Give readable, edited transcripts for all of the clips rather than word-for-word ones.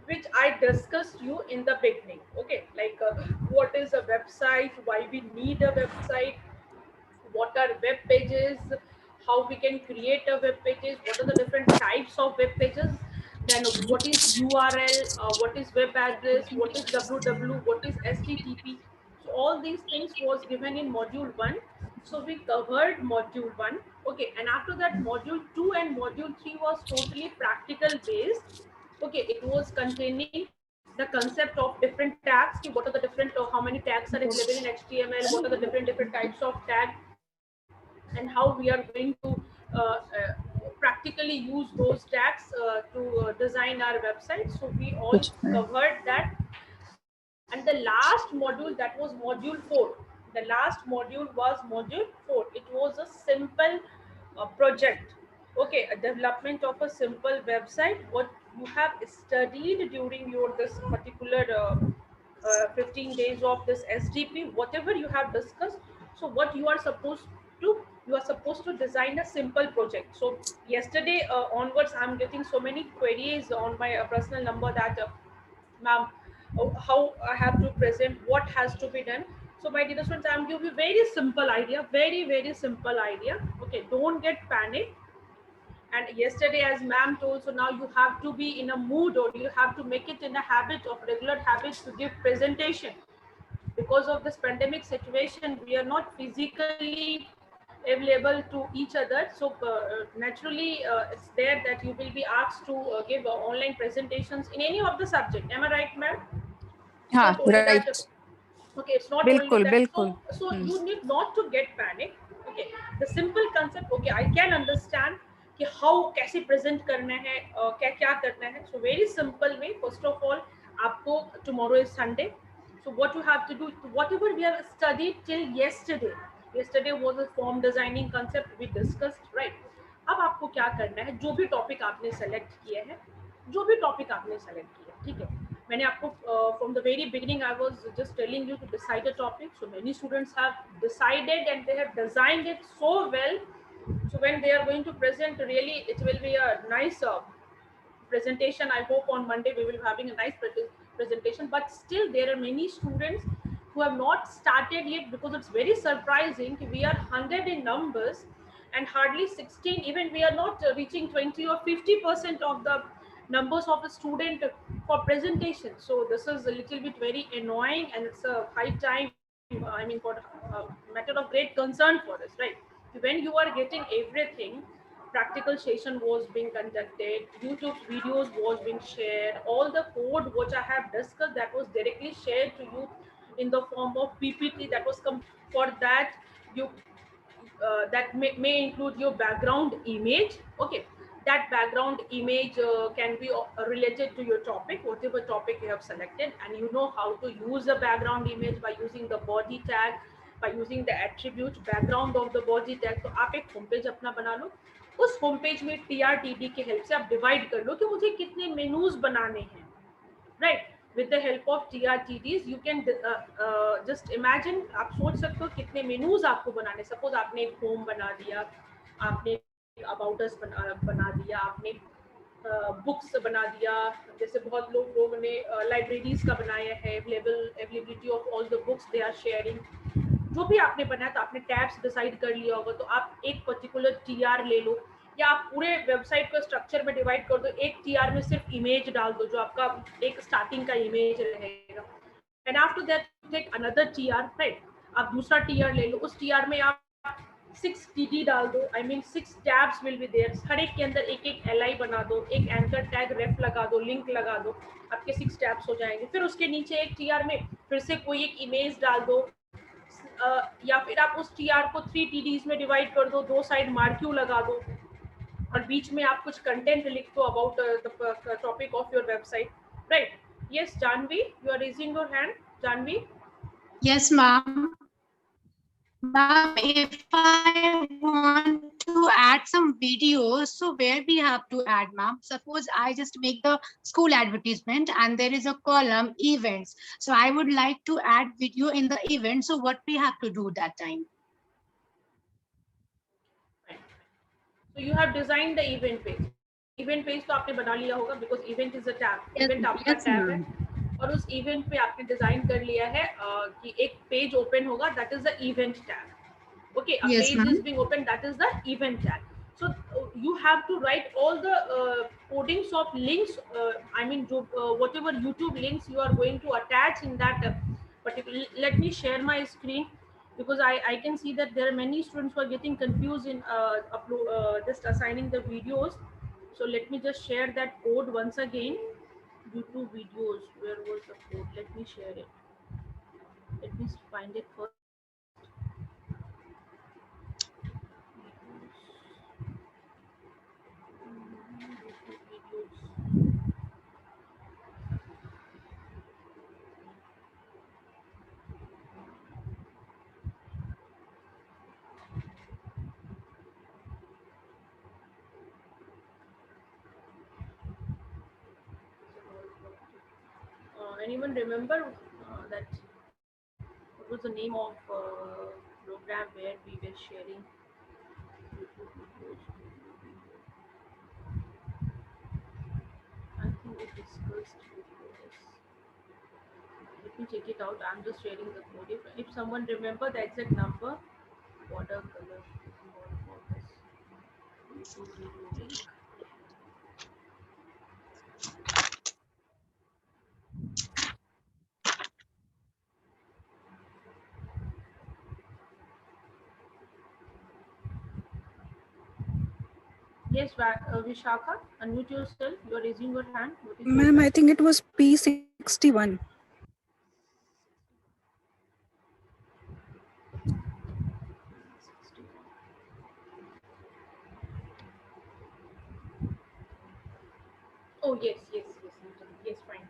which I discussed you in the beginning. Okay, like what is a website, why we need a website, what are web pages, how we can create a web pages, what are the different types of web pages, then what is URL, what is web address, what is www, what is HTTP. So all these things was given in module 1. So we covered module 1. Okay, and after that module 2 and module 3 was totally practical based. Okay, it was containing the concept of different tags, ki what are the different, how many tags are available in HTML, what are the different types of tag, and how we are going to practically use those tags to design our website. So we all covered that. And the last module, that was module 4. The last module was module 4. It was a simple project. Okay, a development of a simple website, what you have studied during your this particular 15 days of this SDP, whatever you have discussed. So what you are supposed to, you are supposed to design a simple project. So yesterday onwards, I'm getting so many queries on my personal number that ma'am, how I have to present, what has to be done. So my dear students, I'm giving you very simple idea, very simple idea. Okay, don't get panic. And yesterday, as ma'am told, so now you have to be in a mood, or you have to make it in a habit of regular habits to give presentation. Because of this pandemic situation, we are not physically available to each other. So naturally, it's there that you will be asked to give online presentations in any of the subject. Am I right, ma'am? It's हाँ, not only that. right. Okay, it's not only बिल्कुल that. बिल्कुल. So you need not to get panic. Okay, the simple concept, okay, I can understand कि how कैसे present करना है, क्या क्या करना है. So very simple way. First of all, आपको, tomorrow is Sunday. So what you have to do, whatever we have studied till yesterday. Yesterday was a form designing concept we discussed, right? अब आपको क्या करना है, जो भी topic आपने select किए हैं, जो भी टॉपिक आपने सेलेक्ट किया, ठीक है. मैंने आपको from the very beginning I was just telling you to decide a topic. So many students have decided and they have designed it so well. So when they are going to present, really it will be a nice presentation. I hope on Monday we will be having a nice presentation. But still, there are many students who have not started yet, because it's very surprising. We are 100 in numbers, and hardly 16. Even we are not reaching 20 or 50% of the numbers of the student for presentation. So this is a little bit very annoying, and it's a high time. I mean, for matter of great concern for us, right? When you are getting everything, practical session was being conducted, YouTube videos was being shared, all the code which I have discussed, that was directly shared to you in the form of PPT. That was for that you that may include your background image. Okay, that background image can be related to your topic, whatever topic you have selected, and you know how to use a background image by using the body tag, by using the attribute background of the body tag. तो आप एक home page अपना बना लो. उस home page में TRTD के help से आप डिवाइड कर लो कि मुझे कितने मेनूज बनाने हैं, right? With the help of TRTDs you can just imagine. आप सोच सकते हो कितने मेनूज आपको बनाने. सपोज आपने एक होम बना दिया, आपने एक अबाउट अस बना दिया, आपने बुक्स बना दिया. जैसे बहुत लोगों ने लाइब्रेरीज का बनाया है, availability of all the books they are sharing. जो भी आपने बनाया, तो आपने टैब्स डिसाइड कर लिया होगा. तो आप एक पर्टिकुलर TR ले लो, या आप पूरे वेबसाइट को स्ट्रक्चर में डिवाइड कर दो. एक TR में सिर्फ इमेज डाल दो, जो आपका एक स्टार्टिंग का इमेज रहेगा. And after that you take another TR, right? आप दूसरा TR ले लो, उस TR में आप 6 TD डाल दो. I mean 6 tabs will be there. हर एक के अंदर एक एक LI बना दो, एक एंकर टैग रेफ लगा दो, लिंक लगा दो. आपके 6 टैब्स हो जाएंगे. फिर उसके नीचे एक TR में फिर से कोई एक इमेज डाल दो, या फिर आप उस TR को 3 TDs में डिवाइड कर दो, दो साइड मार्क्यू लगा दो, और बीच में आप कुछ कंटेंट लिख दो about the topic of your website, right? Yes Janvi, you are raising your hand. Janvi? Yes, ma'am. Ma'am, if I want to add some videos, so where we have to add, ma'am? Suppose I just make the school advertisement and there is a column events. So I would like to add video in the event. So what we have to do that time? So you have designed the event page. Event page तो आपने बना लिया होगा, because event is a tab, Yes, event आपका yes, tab है, ma'am. और उस event पे आपने डिजाइन कर लिया है कि एक पेज ओपन होगा, that is the event tab. Okay, a Yes, page ma'am. is being opened, that is the event tag. So you have to write all the codings of links, I mean whatever YouTube links you are going to attach in that particular. Let me share my screen, because I can see that there are many students who are getting confused in just assigning the videos. So let me just share that code once again. YouTube videos, where was the code? Let me share it. Let me find it first. Anyone remember that what was the name of program where we were sharing YouTube videos? I think we discussed before this. Let me check it out. I'm just sharing the code. If someone remember the exact number, watercolor for this YouTube video link. Yes, Vishakha, unmute yourself. You are raising your hand. What is your Ma'am, question? I think it was P61. Oh yes, fine.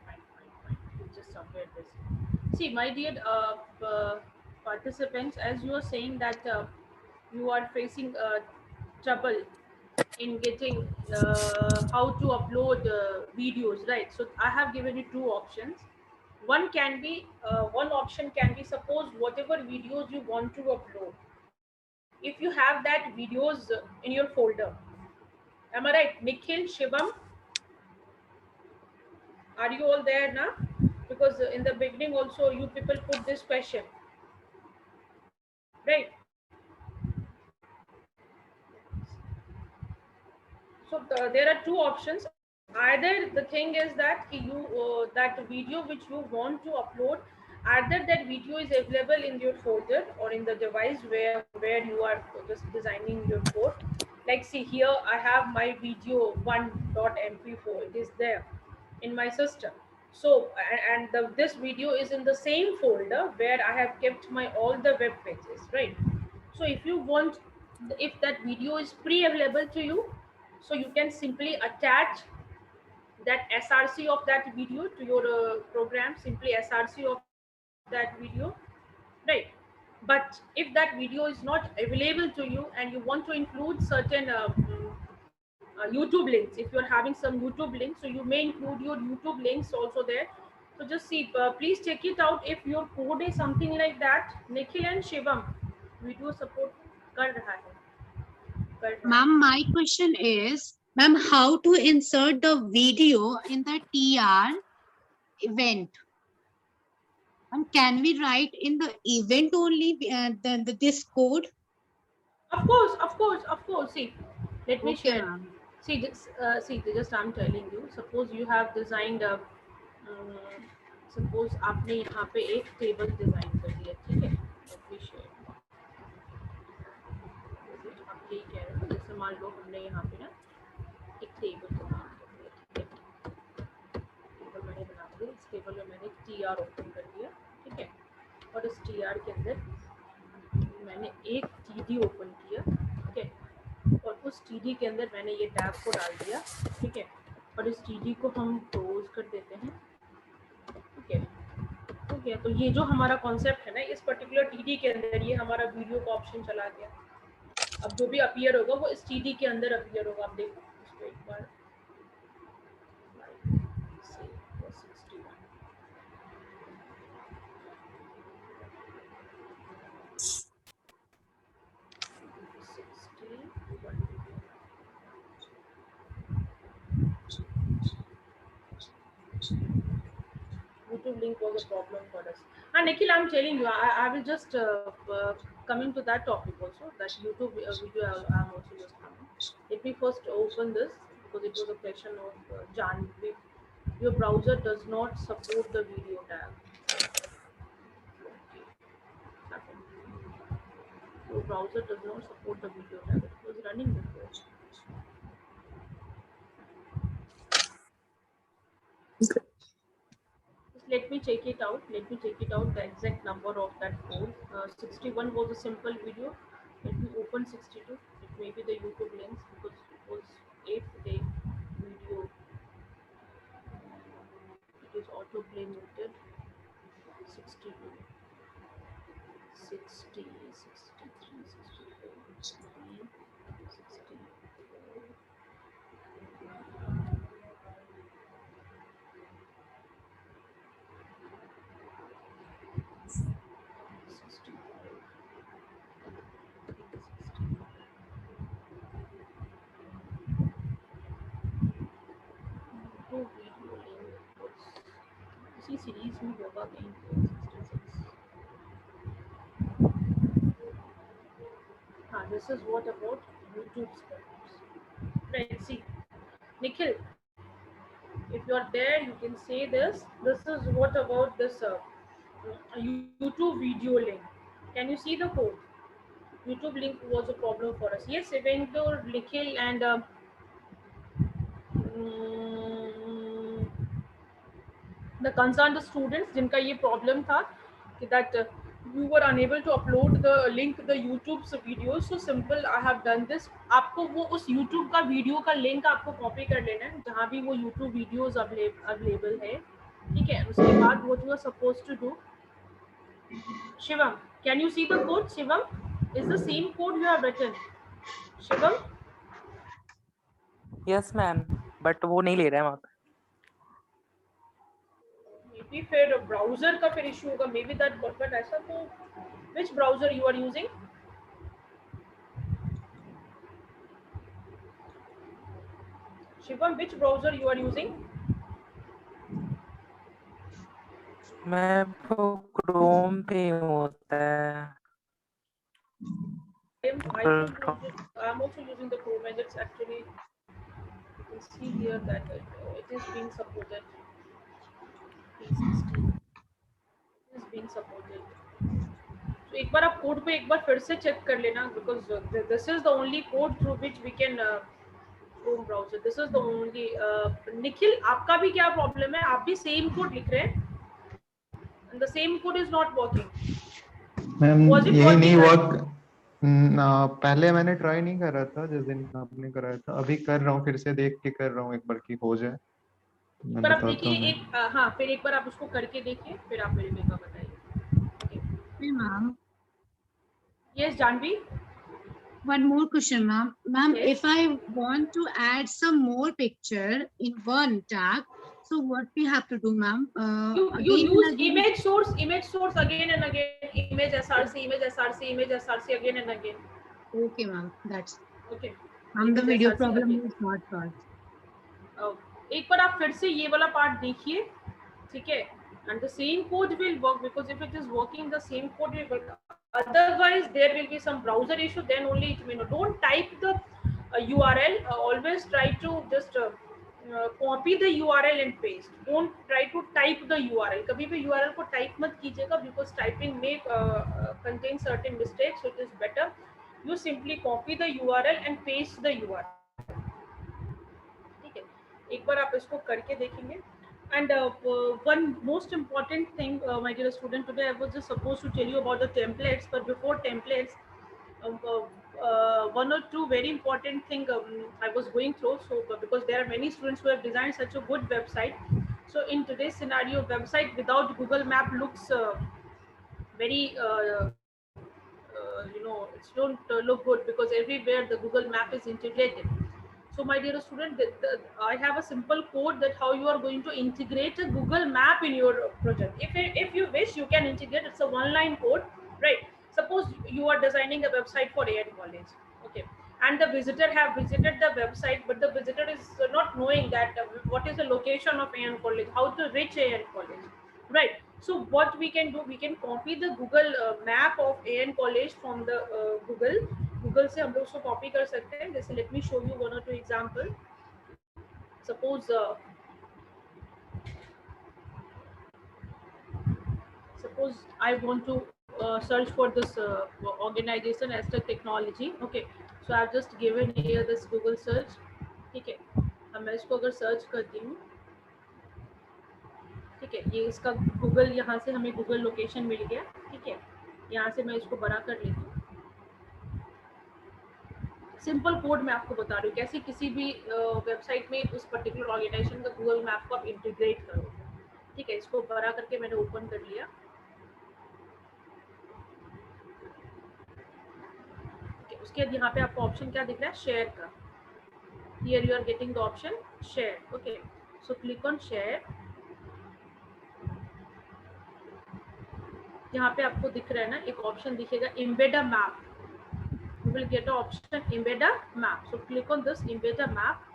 You just somewhere this. See, my dear participants, as you are saying that you are facing trouble in getting how to upload videos, right? So I have given you two options. One option can be, suppose whatever videos you want to upload. If you have that videos in your folder, am I right? Nikhil, Shivam, are you all there now? Because in the beginning also you people put this question, right? So there are two options. Either the thing is that you that video which you want to upload, either that video is available in your folder or in the device where you are just designing your code. Like, see here, I have my video 1.mp4. It is there in my system. So this video is in the same folder where I have kept my all the web pages, right? So if you want, if that video is pre-available to you, so you can simply attach that src of that video to your program, simply src of that video, right? But if that video is not available to you and you want to include certain YouTube links, if you're having some YouTube links, so you may include your YouTube links also there. So just see, please check it out. If your code is something like that, Nikhil and Shivam, video support कर रहा है, कर रहा है. Ma'am, my question is, ma'am, how to insert the video in the TR event? Can we write in the event only this code? Of course. See, let me Okay, share. ma'am. See, just I'm telling you. Suppose you have designed a. Suppose आपने यहाँ पे एक table design कर दिया, ठीक है? Let me share. आप यही कह रहे हो, जैसे मान लो हमने यहाँ पे ना एक टेबल बना दिया, ठीक है? टेबल मैंने बना दिया. इस टेबल में मैंने TR ओपन कर दिया, ठीक है? और इस TR के अंदर मैंने एक TD ओपन किया, ठीक है? और उस TD के अंदर मैंने ये टैब को डाल दिया, ठीक है? और इस TD को हम क्लोज कर देते हैं, ठीक है? ठीक है, तो ये जो हमारा कॉन्सेप्ट है ना, इस पर्टिकुलर TD के अंदर ये हमारा वीडियो का ऑप्शन चला गया. अब जो भी अपीयर होगा वो इस TD के अंदर अपीयर होगा. आप देखो इसको एक बार. YouTube link was a problem for us. And Nikhil, I'm telling you, I will just coming to that topic also. That YouTube video I'm also just coming. Let me first open this because it was a question of Janvi. Your browser does not support the video tag. Your browser does not support the video tag. It was running before. Just let me check it out. Let me check it out. The exact number of that code. 61 was a simple video. Let me open 62. It may be the YouTube links because it was 8th day video. It is autoplay muted. 62, 60, 63, 64, 60. तो video link इसी series में होगा कहीं 66. हाँ, this is what about YouTube scripts. Let's see, Nikhil, if you are there, you can say this. This is what about this YouTube video link. Can you see the code? YouTube link was a problem for us. Yes, Eventor, Nikhil, and the concerned students जिनका ये problem था कि that you were unable to upload the link the YouTube's videos. So simple, I have done this. आपको वो उस YouTube का video का link आपको कॉपी कर लेना है जहाँ भी वो YouTube videos अवेलेबल है, ठीक है. उसके बाद what you are supposed to do, Shivam, can you see the code? Shivam, is the same code you have written? Shivam? Yes ma'am, but वो नहीं ले रहा है वहाँ पे. Maybe फिर ब्राउजर का फिर इशू होगा. Maybe that, but ऐसा तो which browser you are using? Shivam, which browser you are using? मैं वो Chrome पे होता है. I'm also using the Chrome, and it's actually, you can see here that it is being supported. P16 is being supported. So एक बार आप code पे एक बार फिर से चेक कर लेना because this is the only code through which we can Chrome browser. This is the only. Nikhil, आपका भी क्या प्रॉब्लम है? आप भी सेम कोड लिख रहे हैं and the same code is not working. Ma'am यही नहीं वर्क. पहले मैंने ट्राई नहीं कर रहा था जिस दिन आपने कराया था. अभी कर रहा हूँ, फिर से देख के कर रहा हूँ एक बार की हो जाए. पर आप देखिए एक हाँ, फिर एक बार आप उसको करके देखिए, फिर आप मेरे को बताइए. Ma'am, Yes, Janvi. one more question, ma'am. Ma'am, Yes. if I want to add some more picture in one tag, so what we have to do, ma'am? You Again and use again? image source again and again. Image SRC, image SRC, image SRC again and again. Okay, ma'am. That's Okay. the Image video SRC problem again. is not solved. एक बार आप फिर से ये वाला part देखिए, ठीक है. And the same code will work because if it is working, the same code will work. Otherwise, there will be some browser issue. Then only it will. Don't type the URL. Always try to just copy the URL and paste. Don't try to type the URL. कभी भी URL को type मत कीजिएगा because typing may contain certain mistakes. So it is better you simply copy the URL and paste the URL. ठीक है, एक बार आप इसको करके देखेंगे. And one most important thing, my dear student, today I was just supposed to tell you about the templates, but before templates, one or two very important thing I was going through. So because there are many students who have designed such a good website, so in today's scenario, website without Google Map looks very it don't look good because everywhere the Google Map is integrated. So my dear student, I have a simple code that how you are going to integrate a Google Map in your project. If you wish, you can integrate. It's a one-line code, right? Suppose you are designing a website for AN College, okay, and the visitor have visited the website, but the visitor is not knowing that what is the location of AN College, how to reach AN College. right? So what we can do, we can copy the Google map of AN college from the Google से हम लोग उसको copy कर सकते हैं. जैसे let me show you one or two example. Suppose I want to search for this organization Aztec Technology. Okay, so I've just given here this Google search. ठीक है, अब मैं इसको अगर सर्च करती हूँ, ठीक है, ये इसका गूगल, यहाँ से हमें गूगल लोकेशन मिल गया. ठीक है, यहाँ से मैं इसको बड़ा कर लेती हूँ. सिंपल कोड मैं आपको बता रही हूँ कैसे किसी भी वेबसाइट में उस पर्टिकुलर ऑर्गेनाइजेशन का गूगल मैप को आप इंटीग्रेट करोगे. ठीक है, इसको बड़ा करके मैंने ओपन कर लिया. उसके बाद यहाँ पे आपको ऑप्शन क्या दिख रहा है, शेयर का. Here you are getting the option share. Okay, so click on share. यहाँ पे आपको दिख रहा है ना, एक ऑप्शन दिखेगा embed a map. You will get the option embed a map. So click on this embed a map.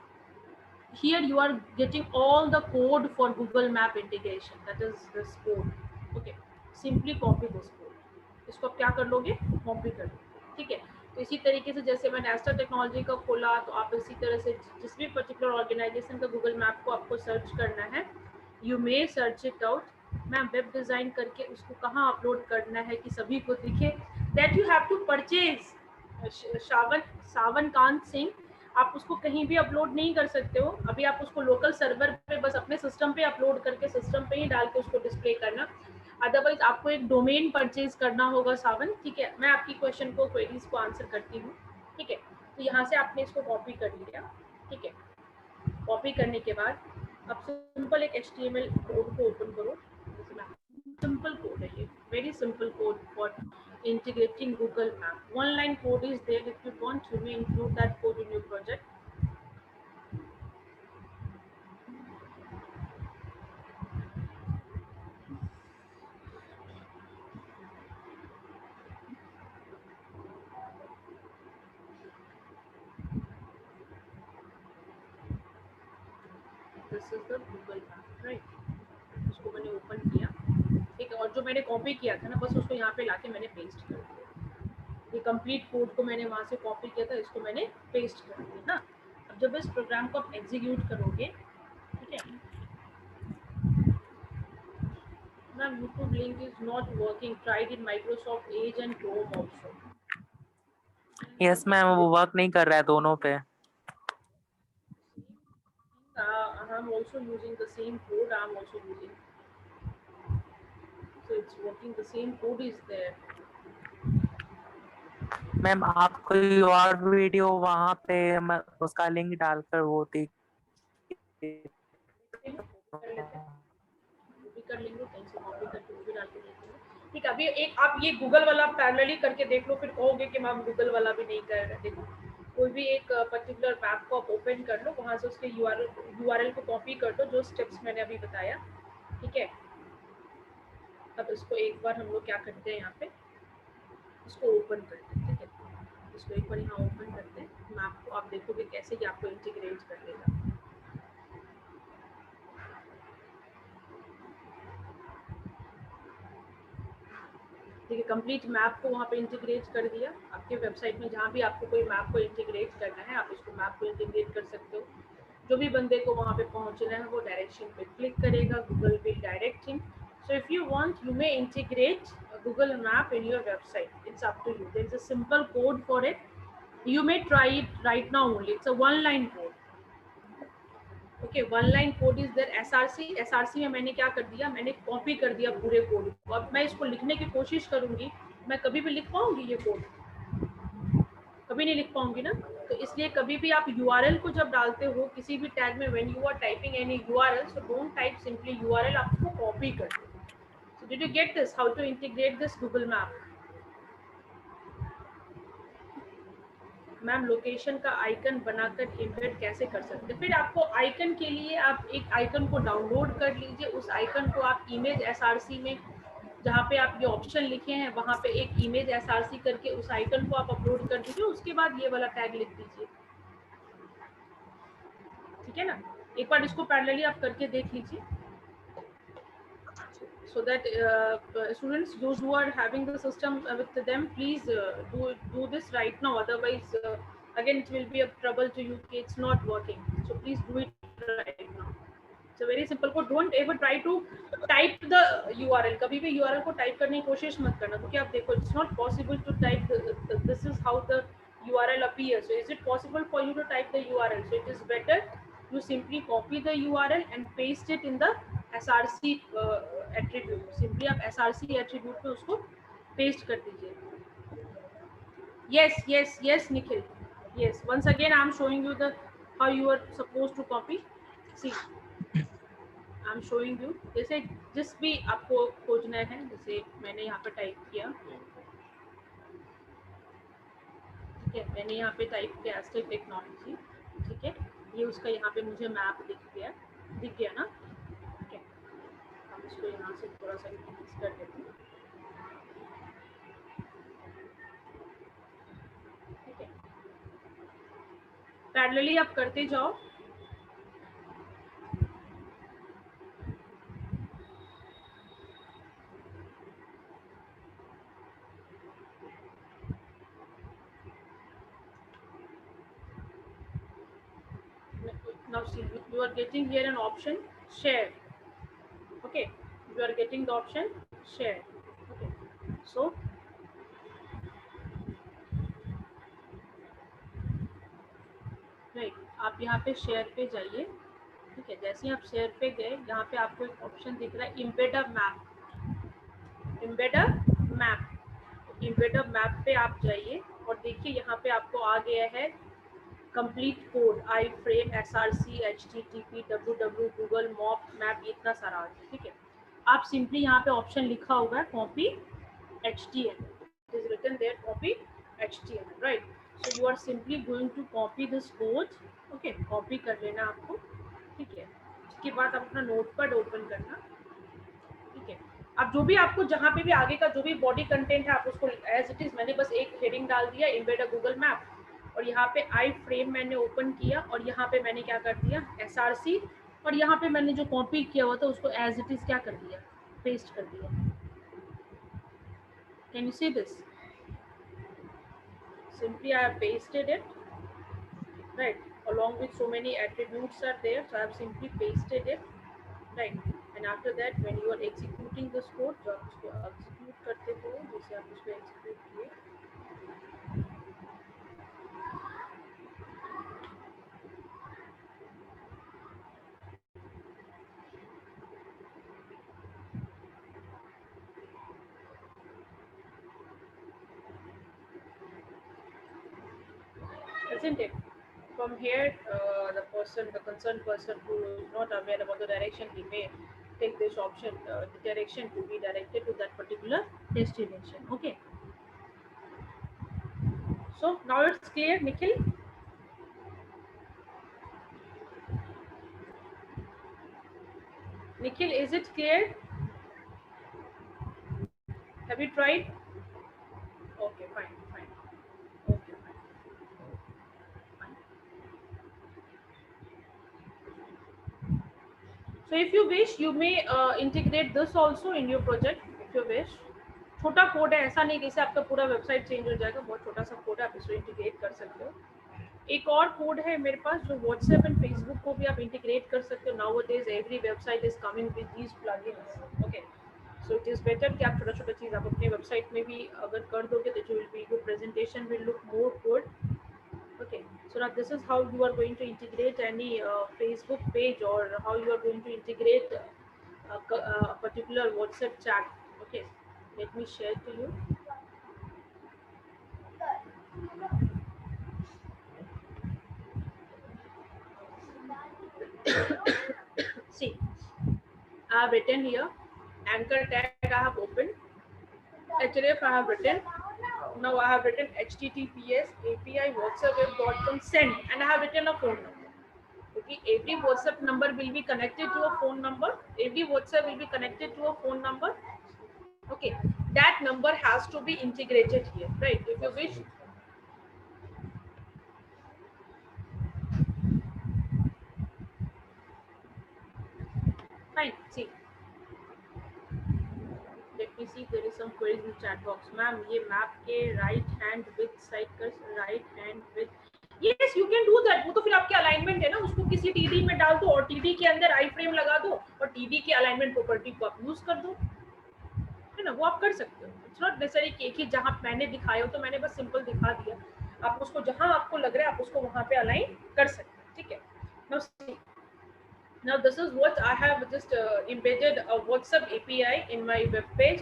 Here you are getting all the code for Google Map integration. That is this code. Okay, simply copy this code. इसको आप क्या कर लोगे, copy कर लोगे. ठीक है, तो इसी तरीके से जैसे मैंने एस्टर टेक्नोलॉजी का खोला, तो आप इसी तरह से जिस भी पर्टिकुलर ऑर्गेनाइजेशन का गूगल मैप को आपको सर्च करना है, you may search it out. Ma'am web design करके उसको कहाँ अपलोड करना है कि सभी को दिखे, that you have to purchase. Sawankant Singh, आप उसको कहीं भी अपलोड नहीं कर सकते हो. अभी आप उसको लोकल सर्वर पे बस अपने सिस्टम पे अपलोड करके सिस्टम पे ही डाल के उसको डिस्प्ले करना. अदरवाइज आपको एक डोमेन परचेज करना होगा सावन. ठीक है, मैं आपकी क्वेश्चन को, क्वेरीज को आंसर करती हूँ. ठीक है, तो यहाँ से आपने इसको कॉपी कर लिया. ठीक है, कॉपी करने के बाद अब सिंपल एक HTML कोड को ओपन करो. सिंपल कोड है ये, very simple code for integrating Google Map. One line code is there. If you want, you may include that code in your project. This is the Google Map, right? इसको मैंने open किया. ठीक है, और जो मैंने कॉपी किया था ना, बस उसको यहाँ पे लाके मैंने पेस्ट कर दिया. ये कंप्लीट कोड को मैंने वहाँ से कॉपी किया था, इसको मैंने पेस्ट कर दिया ना. अब जब इस प्रोग्राम को आप एग्जीक्यूट करोगे, ठीक है ma'am, YouTube link is not working, tried in Microsoft Edge and Chrome also. Yes ma'am, वो वर्क नहीं कर रहा है दोनों पे. I'm also using the same code. I'm also using, so it's working. The same code is there. Ma'am आप कोई और वीडियो वहाँ पे उसका लिंक डालकर वो देख कर लेंगे, कहीं से कॉपी करके वो भी डाल के देखेंगे. ठीक है, अभी एक आप ये गूगल वाला पैरेलली करके देख लो, फिर कहोगे कि मैम गूगल वाला भी नहीं कर रहे. देखो, कोई भी एक पर्टिकुलर मैप को आप ओपन कर लो, वहाँ से उसके यूआरएल को कॉपी कर दो, जो स्टेप्स मैंने अभी बताया. ठीक है, अब इसको एक बार हम लोग क्या करते हैं, यहाँ पे इसको ओपन करते हैं. ठीक है, इसको एक बार यहाँ ओपन करते हैं. मैप को आप देखोगे कैसे कि आपको इंटीग्रेट कर देगा. ठीक है, कंप्लीट मैप को वहाँ पे इंटीग्रेट कर दिया. आपके वेबसाइट में जहाँ भी आपको कोई मैप को इंटीग्रेट करना है, आप इसको मैप को इंटीग्रेट कर सकते हो. जो भी बंदे को वहाँ पे पहुँचना है, वो डायरेक्शन पे क्लिक करेगा, Google will direct him. So if you want, you may integrate Google map in your website. It's up to you. There is a simple code for it. You may try it right now only. It's a one line code. Okay, one line code is there. SRC में मैंने क्या कर दिया, मैंने copy कर दिया पूरे code को. अब मैं इसको लिखने की कोशिश करूंगी, मैं कभी भी लिख पाऊंगी ये कोड? कभी नहीं लिख पाऊंगी ना. तो इसलिए कभी भी आप URL को जब डालते हो किसी भी टैग में, when you are typing any URL, so don't type simply URL, आप उसको कॉपी कर दो. So did you get this? How to integrate this Google Map? Ma'am location का आइकन बनाकर इम्बेड कैसे कर सकते हैं? फिर आपको आइकन के लिए आप एक आइकन को डाउनलोड कर लीजिए. उस आइकन को आप इमेज SRC में, जहाँ पे आप ये ऑप्शन लिखे हैं, वहाँ पे एक इमेज SRC करके उस आइकन को आप अपलोड कर दीजिए. उसके बाद ये वाला टैग लिख दीजिए. ठीक है ना, एक बार इसको पैरेलली आप करके देख लीजिए. so that students, those who are having the system with them, please do this right now. Otherwise, again, it will be a trouble to you. Okay, it's not working. So please do it right now. It's a very simple code. Don't ever try to type the URL. कभी भी URL को type करने की कोशिश मत करना, क्योंकि आप देखो, it's not possible to type this is how the URL appears. So is it possible for you to type the URL? So it is better you simply copy the URL and paste it in the SRC attribute. Simply आप SRC attribute पे उसको paste कर दीजिए. Yes, Nikhil. Yes, once again I am showing you the how you are supposed to copy. See, I am showing you. जैसे जिस भी आपको खोजना है, जैसे मैंने यहाँ पे टाइप किया, ठीक है, मैंने यहाँ पे टाइप किया एस्टेक टेक्नोलॉजी, ठीक है, ये उसका यहाँ पे मुझे मैप दिख गया ना, ठीक है. हम इसको यहाँ से थोड़ा सा इंक्रीज कर देते हैं, ठीक है. पैरेलली आप करते जाओ. Now see, you are getting here an option share. Okay, you are getting the option share. Okay, so right, आप यहाँ पे शेयर पे जाइए, ठीक है. जैसे ही आप शेयर पे गए, यहाँ पे आपको एक ऑप्शन दिख रहा है embed a map. Embed a map, embed a map पे आप जाइए और देखिए यहाँ पे आपको आ गया है complete code, iframe, SRC, HTTP, WW, Google मॉप, मैप, इतना सारा आ गया, ठीक है. आप सिंपली यहाँ पे ऑप्शन लिखा होगा copy HTML. It is written there copy HTML, right? So you are simply going to copy this code. Okay, copy कर लेना आपको, ठीक है. उसके बाद आप अपना नोटपैड ओपन करना, ठीक है. अब जो भी आपको जहाँ पे भी आगे का जो भी बॉडी कंटेंट है, आप उसको एज इट इज, मैंने बस एक हेडिंग डाल दिया इम्बेड अ गूगल मैप, और यहाँ पे आई फ्रेम मैंने ओपन किया, और यहाँ पे मैंने क्या कर दिया SRC, और यहाँ पे मैंने जो कॉपी किया हुआ था उसको एज इट इज क्या कर दिया, पेस्ट कर दिया. Can you see this? Simply I have pasted it, right, along with so many attributes are there, so I have simply pasted it, right. And after that, when you are executing this code, जब आप उसको execute करते हो, जैसे आप उसको execute किए, isn't it? From here, the concerned person who is not aware about the direction, he may take this option, the direction to be directed to that particular destination. Okay. So now it's clear, Nikhil. Nikhil, is it clear? Have you tried? Okay, fine. Okay, fine. So if you wish, you may integrate this also in your project if you wish. छोटा code है, ऐसा नहीं कि इससे आपका पूरा website change हो जाएगा. बहुत छोटा सा कोड है, आप इसको इंटीग्रेट कर सकते हो. एक और कोड है मेरे पास जो व्हाट्सएप एंड फेसबुक को भी आप इंटीग्रेट कर सकते हो. Nowadays every website is coming with these plugins. Okay, so it is better कि आप छोटा छोटा चीज़ आप अपने वेबसाइट में भी अगर कर दोगे तो जो will be your presentation will look more good. Okay, so now this is how you are going to integrate any Facebook page, or how you are going to integrate a particular WhatsApp chat. Okay, let me share to you. See, I have written here anchor tag. I have opened href. I have written. Now I have written HTTPS API WhatsApp send, and I have written a phone number. Okay, every WhatsApp number will be connected to a phone number. Every WhatsApp will be connected to a phone number. Okay, that number has to be integrated here, right? If you wish. Fine. See, Let me see, there is some queries in chat box. Ma'am ये map के right hand with side कर, right hand with, yes you can do that. वो तो फिर आपके alignment है ना, उसको किसी टीडी में डाल दो और टीडी के अंदर आई फ्रेम लगा दो और टीडी के अलाइनमेंट प्रॉपर्टी को आप यूज कर दो, है ना, वो आप कर सकते हो। इट्स नॉट नेसेसरी कि जहाँ मैंने दिखाया हो तो मैंने बस सिंपल दिखा दिया, आप उसको जहाँ आपको लग रहा है आप उसको वहाँ पे अलाइन कर सकते हैं, ठीक है। Now this is what I have just embedded a WhatsApp API in my web page.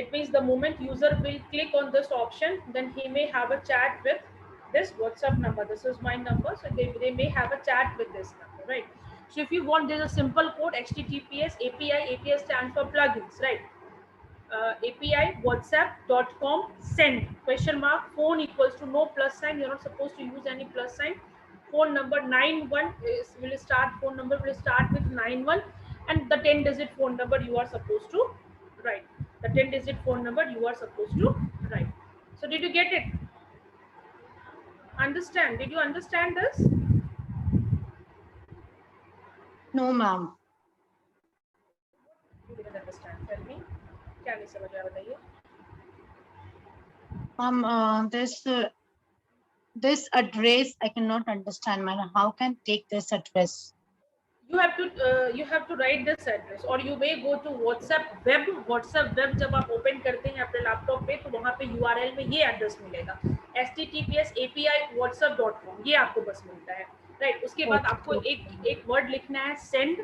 It means the moment user will click on this option, then he may have a chat with this WhatsApp number. This is my number, so they may have a chat with this number, right? So if you want, there's a simple code, HTTPS API. API stands for plugins, right? API whatsapp.com send question mark phone equals to no plus sign. You're not supposed to use any plus sign. Phone number 91 will start, phone number will start with 91, and the 10-digit phone number you are supposed to write. The 10-digit phone number you are supposed to write. So did you get it? Understand? Did you understand this? No, ma'am. You didn't understand. Tell me. क्या नहीं समझ आया बताइए. This address I cannot understand, madam. How can take this address? You have to write this address, or you may go to WhatsApp web. WhatsApp web जब आप open करते हैं अपने लैपटॉप पे तो वहाँ पे URL में ये एड्रेस मिलेगा, https API whatsapp.com, ये आपको बस मिलता है, राइट। उसके बाद आपको एक वर्ड लिखना है, सेंड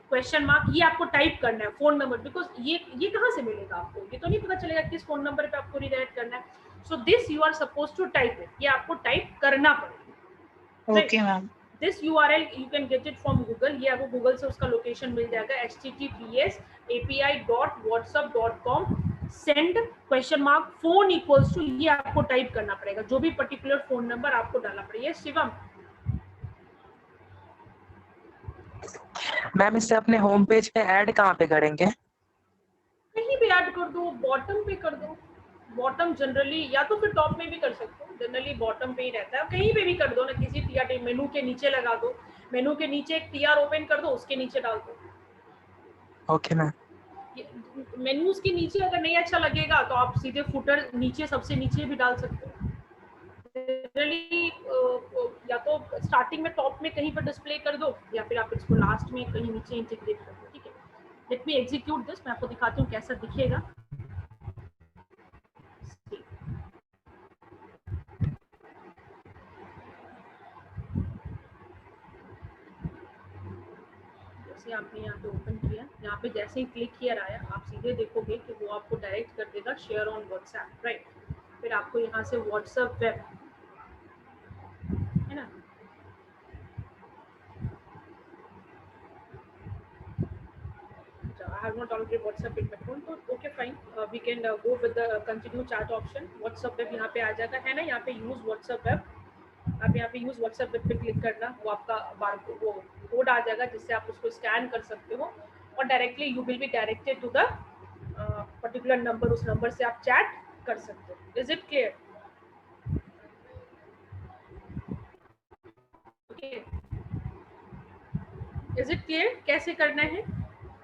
क्वेश्चन मार्क, ये आपको टाइप करना है, फोन नंबर, बिकॉज ये कहाँ से मिलेगा आपको, ये तो नहीं पता चलेगा किस फोन नंबर पे आपको रिडायरेक्ट करना है। So this you are suppose to type it, ये आपको टाइप करना पड़ेगा। Okay ma'am. This URL you can get it from Google, ये आपको गूगल से उसका लोकेशन मिल जाएगा, https api.whatsapp.com send question mark phone equals to, ये आपको टाइप करना पड़ेगा, जो भी पर्टिकुलर फोन नंबर आपको डालना पड़ेगा। ये शिवम मैम इससे अपने होम पेज पे ऐड कहाँ पे करेंगे? कहीं भी ऐड कर दो, बॉटम पे कर दो, बॉटम जनरली, या तो फिर टॉप में भी कर सकते हो, जनरली बॉटम पे ही रहता है, कहीं पे भी कर दो ना, किसी टीआर मेनू के नीचे लगा दो, मेनू के नीचे एक टीआर ओपन कर दो, उसके नीचे डाल दो। Okay ma'am. मेन्यूज के नीचे अगर नहीं अच्छा लगेगा तो आप सीधे फुटर नीचे, सबसे नीचे भी डाल सकते हो। जनरली या तो स्टार्टिंग में टॉप में कहीं पर डिस्प्ले कर दो, या फिर आप इसको लास्ट में कहीं नीचे इंटीग्रेट कर दो, ठीक है। लेट मी एग्जीक्यूट दिस, मैं आपको दिखाती हूँ कैसा दिखेगा। जैसे आपने यहाँ पे ओपन किया, यहाँ पे जैसे ही क्लिक किया आया, आप सीधे देखोगे कि वो आपको डायरेक्ट कर देगा शेयर ऑन व्हाट्सएप, राइट। फिर आपको यहाँ से व्हाट्सएप वेब, है ना, I have not already WhatsApp in my phone, तो okay fine, we can go with the continue chat option। WhatsApp web यहाँ पे आ जाएगा, है ना, यहाँ पे use WhatsApp web, आप यहाँ पे यूज व्हाट्सएप वेब पे क्लिक करना, वो आपका वो कोड आ जाएगा जिससे आप उसको स्कैन कर सकते हो और directly you will be directed to the particular number, उस नंबर से आप चैट कर सकते हो। Is it clear? Okay, is it clear कैसे करना है?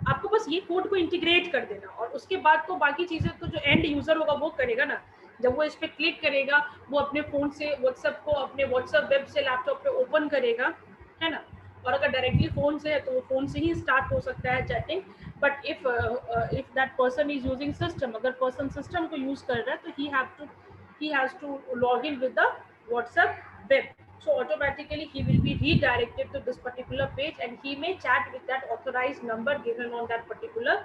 आपको बस ये कोड को इंटीग्रेट कर देना और उसके बाद तो बाकी चीजें तो जो एंड यूजर होगा वो करेगा ना। जब वो इस पे क्लिक करेगा वो अपने फोन से व्हाट्सएप को अपने व्हाट्सएप वेब से लैपटॉप पे ओपन करेगा, है ना, और अगर डायरेक्टली फोन से है तो वो फोन से ही स्टार्ट हो सकता है chatting. But if that person is using system, अगर पर्सन सिस्टम को यूज कर रहा है तो he has to log in with the WhatsApp web, so automatically he will be redirected to this particular page and he may chat with that authorized number given on that particular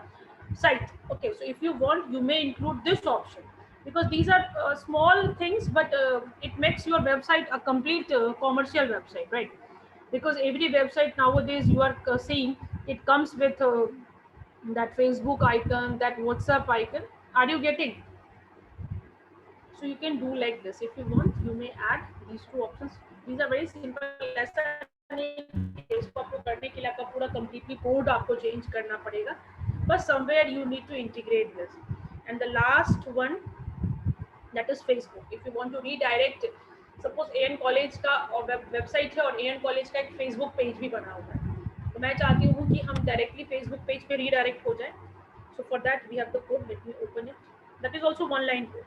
site. Okay, so if you want, you may include this option because these are small things, but it makes your website a complete commercial website, right? Because every website nowadays you are seeing it comes with that Facebook icon, that WhatsApp icon. Are you getting? So you can do like this. If you want, you may add these two options. These are very simple. ऐसा नहीं इसको आपको करने के लिए आपका पूरा completely code आपको change करना पड़ेगा, but somewhere you need to integrate this. And the last one, that is Facebook. If you want to redirect, suppose AN College का website है और AN College का एक Facebook page भी बना हुआ है, तो मैं चाहती हूँ कि हम directly Facebook page पे redirect हो जाए, So for that we have the code. Let me open it. That is also one line code.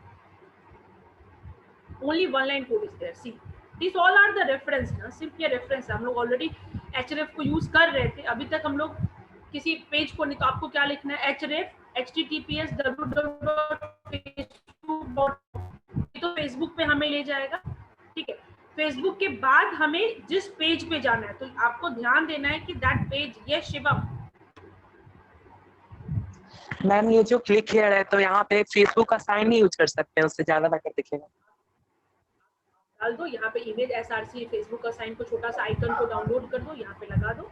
Only one line code is there. See, these all are the reference ना, सिर्फ ये reference है. हम लोग already href को use कर रहे थे. अभी तक हम लोग किसी पेज को नहीं, तो आपको क्या लिखना है? href https www.facebook. तो फेसबुक पे हमें ले जाएगा, ठीक है. फेसबुक के बाद हमें जिस पेज पे जाना है, तो आपको ध्यान देना है कि दैट पेज, ये शिवम, मैम ये जो क्लिक हियर है तो यहाँ पे फेसबुक का साइन नहीं यूज कर सकते हैं, उससे ज्यादा बेटर दिखेगा. डाल दो यहाँ पे इमेज SRC, फेसबुक का साइन को, छोटा सा आइकन को डाउनलोड कर दो, यहाँ पे लगा दो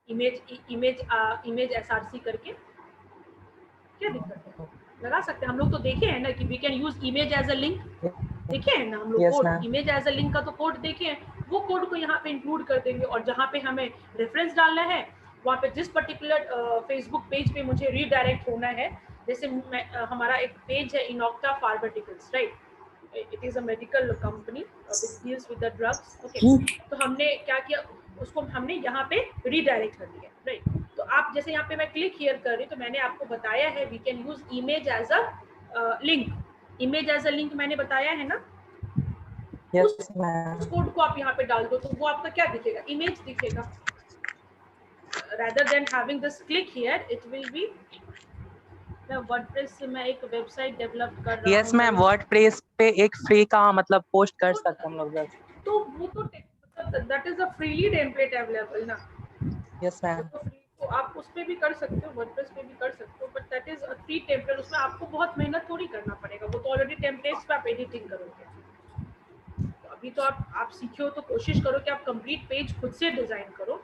इमेज SRC करके. क्या दिक्कत है? लगा सकते हैं हम लोग. तो देखे हैं ना कि we can use image as a link. देखे हैं ना हम लोग Yes, code, ma'am. Image as a link का तो कोड देखे हैं. वो कोड को यहाँ पे इंक्लूड कर देंगे, और जहाँ पे हमें रेफरेंस डालना है वहाँ पे जिस पर्टिकुलर फेसबुक पेज पे मुझे रीडायरेक्ट होना है, जैसे हमारा एक पेज है Inocta pharmaceuticals, right. It is a medical company which deals with the drugs. Okay, तो हमने क्या किया, उसको हमने यहाँ पे रीडायरेक्ट कर दिया, राइट. तो आप जैसे यहाँ पे मैं क्लिक हियर कर रही हूँ, तो मैंने आपको बताया है we can use image as a link. Image as a link मैंने बताया है ना. Yes, उस ma'am. कोड को आप यहाँ पे डाल दो, तो वो आपका क्या दिखेगा? इमेज दिखेगा. rather than having this click here, it will be WordPress से मैं एक वेबसाइट डेवलप कर रहा हूँ. Yes, ma'am. वर्डप्रेस पे एक फ्री का मतलब पोस्ट कर सकते हैं हम लोग बस. तो वो तो that is a freely template available ना. Yes, ma'am. तो आप उस पे भी कर सकते हो, वर्डप्रेस पे भी कर सकते हो, but that is a free template. उसमें आपको बहुत मेहनत थोड़ी करना पड़ेगा, वो तो ऑलरेडी टेम्पलेट्स पे आप एडिटिंग करोगे. तो अभी तो आप सीखे हो, तो कोशिश करो कि आप कंप्लीट पेज खुद से डिजाइन करो.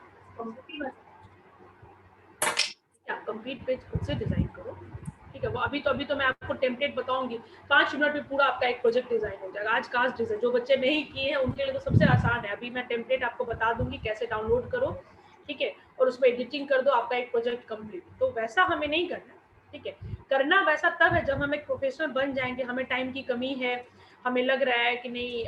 आप कंप्लीट पेज खुद से डिजाइन करो, ठीक है. वो अभी तो मैं आपको टेम्पलेट बताऊंगी, 5 मिनट में पूरा आपका एक प्रोजेक्ट डिजाइन हो जाएगा. आज कास्ट डिजाइन जो बच्चे नहीं किए हैं उनके लिए तो सबसे आसान है. अभी मैं टेम्पलेट आपको बता दूंगी कैसे डाउनलोड करो, ठीक है, और उसमें एडिटिंग कर दो, आपका एक प्रोजेक्ट कंप्लीट. तो वैसा हमें नहीं करना, ठीक है. करना वैसा तब है जब हम एक प्रोफेशनल बन जाएंगे, हमें टाइम की कमी है, हमें लग रहा है कि नहीं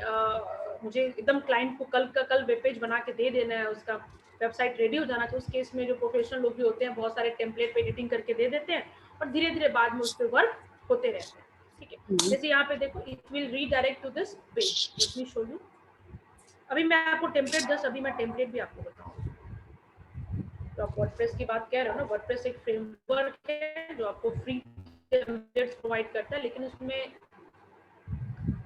मुझे एकदम क्लाइंट को कल वेब पेज बना के दे देना है, उसका वेबसाइट रेडी हो जाना. तो उस केस में जो प्रोफेशनल लोग भी होते हैं, बहुत सारे टेम्पलेट पे एडिटिंग करके दे देते हैं, और धीरे धीरे बाद में उस पर वर्क होते रहते हैं, ठीक है. जैसे यहाँ पे देखो, it will redirect to this page. Let me show you. अभी मैं आपको टेम्पलेट मैं टेम्पलेट भी आपको बताऊंगा. तो आप वर्डप्रेस की बात कह रहे हो ना, वर्डप्रेस एक फ्रेमवर्क है जो आपको फ्री टेम्पलेट्स प्रोवाइड करता है, लेकिन उसमें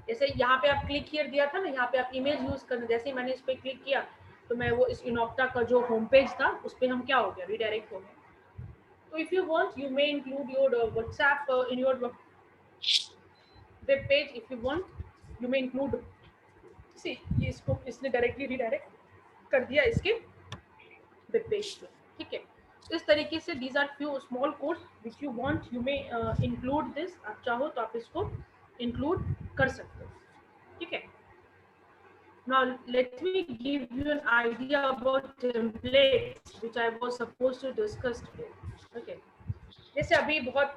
जैसे यहाँ पे आप क्लिक हियर दिया था ना, यहाँ पे आप इमेज यूज करना. जैसे ही मैंने इस पे क्लिक किया, तो मैं वो इस इनोक्टा का जो होम पेज था उस पे हम क्या हो गया, रीडायरेक्ट हो गए. तो if you want you may include your WhatsApp in your web page. If you want you may include, see ये इसको इसने डायरेक्टली रीडायरेक्ट कर दिया इसके वेब पेज पे, ठीक है. इस तरीके से these are few small codes which you want you may include this. आप चाहो तो आप इसको इंक्लूड कर सकते हो, ठीक है. Now let me give you an idea about templates which I was supposed to discuss today. Okay. जैसे अभी बहुत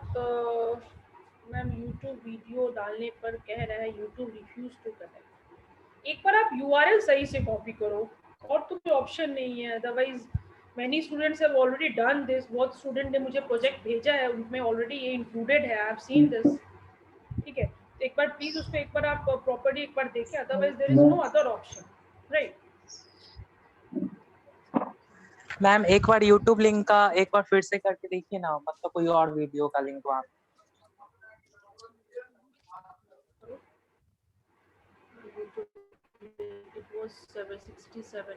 मैम YouTube वीडियो डालने पर कह रहा है YouTube रिफ्यूज टू कनेक्ट. एक बार आप URL सही से कॉपी करो, और तो कोई ऑप्शन नहीं है. Otherwise many students have already done this. बहुत स्टूडेंट ने मुझे प्रोजेक्ट भेजा है, उनमें ऑलरेडी ये इंक्लूडेड है. आई हैव सीन दिस, ठीक है. एक बार प्लीज उसको एक बार आप प्रॉपर्ली एक बार देखिए, otherwise there is no other option, right. Ma'am एक बार YouTube लिंक का एक बार फिर से करके देखिए ना, मतलब कोई और वीडियो का लिंक वहाँ. It was 767.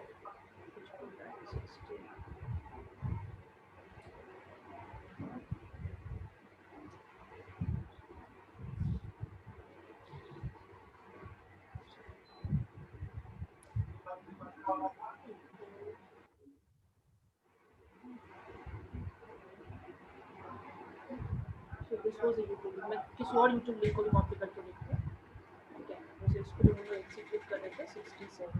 So this was a YouTube link. मैं किसी और YouTube लिंक को भी कॉपी करके देखते हैं, ठीक है. मुझे इसको भी मुझे एग्जीक्यूट कर रहे थे 67.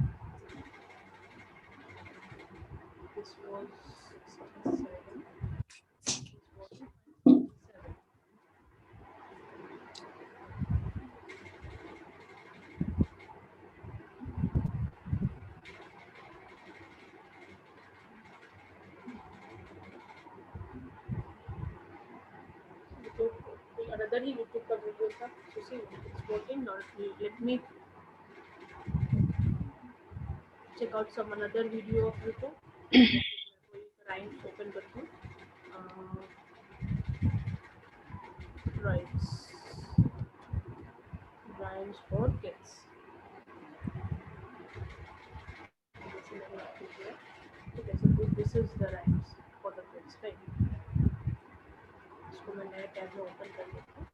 This was 67. Other he YouTube का वीडियो था, so see it's working now. Let me check out some another video of YouTube. कोई rhymes open करती हूँ. Rhymes for kids. Okay, so this is the rhymes for the kids, right? इसको मैं नए tab में open कर लेती हूँ.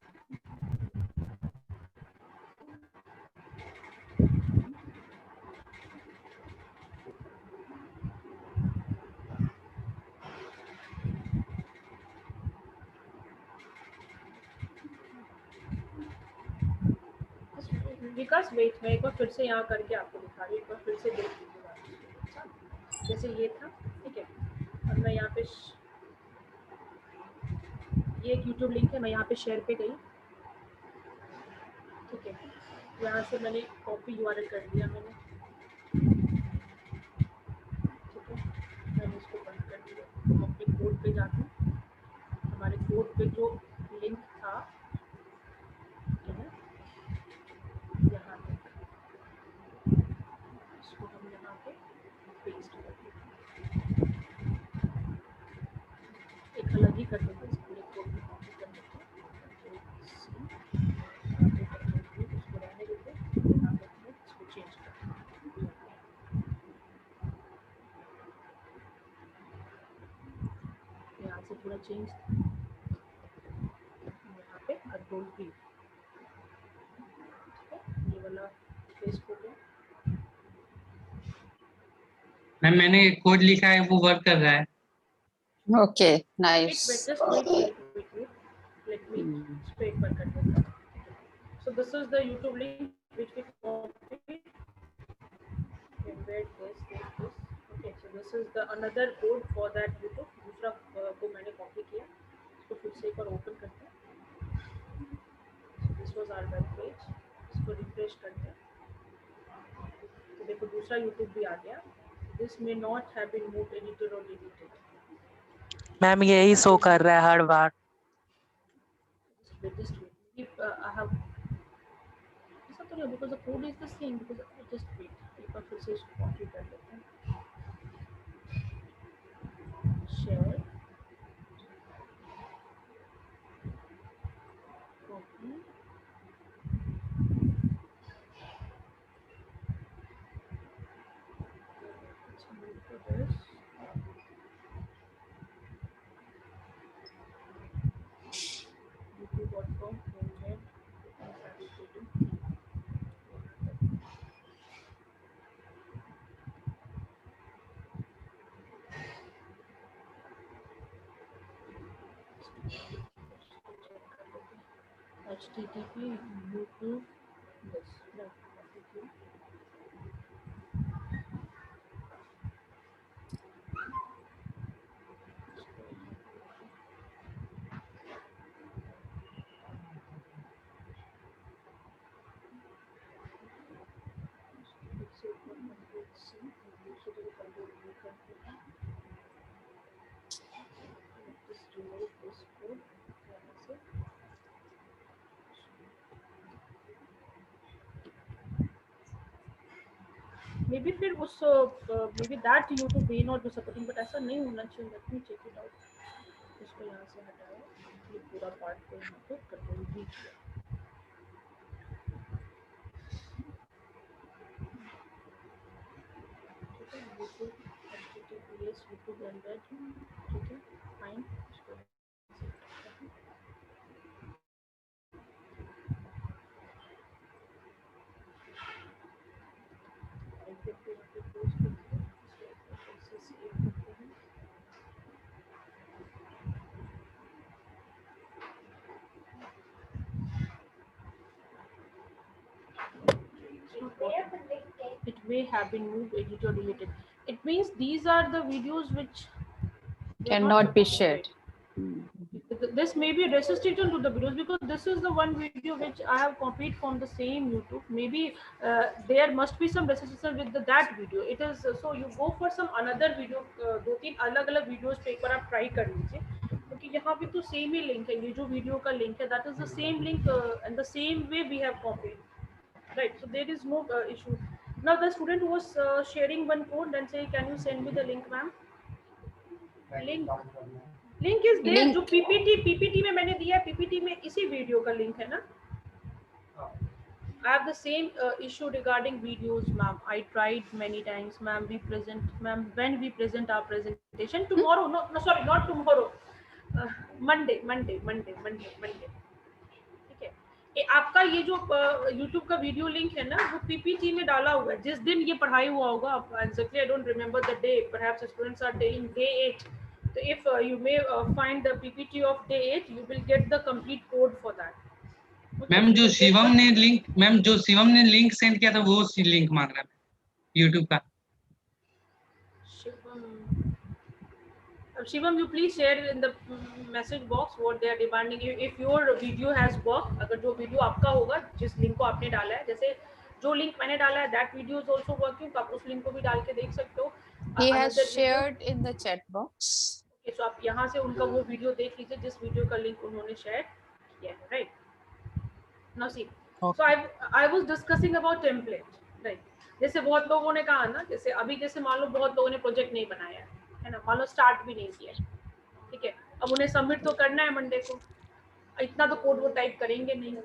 विकास वेट, मैं एक बार फिर से यहाँ करके आपको दिखा रही हूँ, एक बार फिर से देख लीजिएगा. जैसे ये था, ठीक है, और मैं यहाँ पे ये एक यूट्यूब लिंक है, मैं यहाँ पे शेयर पे गई, ठीक है, यहाँ से मैंने कॉपी यूआरएल कर दिया मैंने, ठीक है, मैंने इसको बंद कर दिया. हम अपने कोड पे जाते हैं, हमारे कोड पे जो लिंक था, ठीक है, यहाँ पे इसको हम यहाँ पे पेस्ट कर देते हैं. एक अलग ही कर देते हैं, इस पूरे कोड में कॉपी कर देते हैं, इसको रहने देते हैं, यहाँ पे इसको चेंज करते हैं. यहाँ से पूरा चेंज, यहाँ पे कंट्रोल पी, ये वाला पेस्ट हो गया. मैम मैंने कोड लिखा है वो वर्क कर रहा है. Okay, Wait, nice. just wait. Let me straight पर कर देता हूँ. So this is the YouTube link which we copied. Embed this. Okay, so this is the another code for that YouTube. दूसरा को मैंने कॉपी किया, इसको फिर से एक बार ओपन करते हैं. So this was our web page. इसको रिफ्रेश करते हैं, तो देखो दूसरा YouTube भी आ गया. This may not have been moved, edited or deleted. Ma'am यही शो कर रहा है हर बार. Just wait. If I have, ऐसा तो नहीं, because the code is the same. Because just wait. एक बार फिर से इसको कॉपी कर लेते हैं. Share. Copy. Let's move to this. YouTube.com. HTTP YouTube this. No, HTTP. Maybe फिर उस maybe that YouTube may not be supporting, but ऐसा नहीं होना चाहिए. Let me check it out. इसको यहाँ से हटाओ, ये पूरा पार्ट को यहाँ पे कंट्रोल V किया. ठीक है, YouTube HTTPS YouTube embed, ठीक है, फाइन. इसको it may have been moved, edited or deleted. It means these are the videos which they are not Cannot be supposed to shared. be. This may be restricted to the videos because this is the one video which I have copied from the same YouTube. Maybe there must be some restriction with that video. It is so you go for some another video. दो तीन अलग-अलग videos पे एक बार आप try कर लीजिए, क्योंकि यहाँ पे तो सेम ही लिंक है, ये जो वीडियो का लिंक है that is the same link and the same way we have copied, right? So there is no issue. Now the student who was sharing one code, then say can you send me the link ma'am? Link is there, जो PPT में मैंने दिया है, PPT में इसी video का link है ना. I have the same issue regarding videos, ma'am. I tried many times, ma'am. When we present our presentation tomorrow, no, sorry, not tomorrow. Monday. ठीक है. आपका ये जो YouTube का वीडियो लिंक है ना, वो PPT में डाला हुआ है. जिस दिन ये पढ़ाई हुआ होगा, exactly I don't remember the day. Perhaps the students are telling day 8. So if you may find the PPT of day 8, you will get the complete code for that. Ma'am जो शिवम ने लिंक सेंड किया था वो link मांग रहा है YouTube का. Shivam, you please share in the message box what they are demanding. If your video has worked, अगर जो वीडियो आपका होगा, जिस लिंक को आपने डाला है, जैसे जो लिंक मैंने डाला है, that video is also working, तो आप उस लिंक को भी डाल के देख सकते हो. He has shared in the chat box. Okay, so आप यहाँ से उनका वो वीडियो देख लीजिए जिस वीडियो का लिंक उन्होंने शेयर किया है, right? Now see, so I was discussing about template, right? जैसे बहुत लोगों ने कहा ना, जैसे अभी जैसे मान लो बहुत लोगों ने प्रोजेक्ट नहीं बनाया है ना, मान लो स्टार्ट भी नहीं किया, ठीक है. अब उन्हें सबमिट तो करना है मंडे को, इतना तो कोड वो टाइप करेंगे नहीं,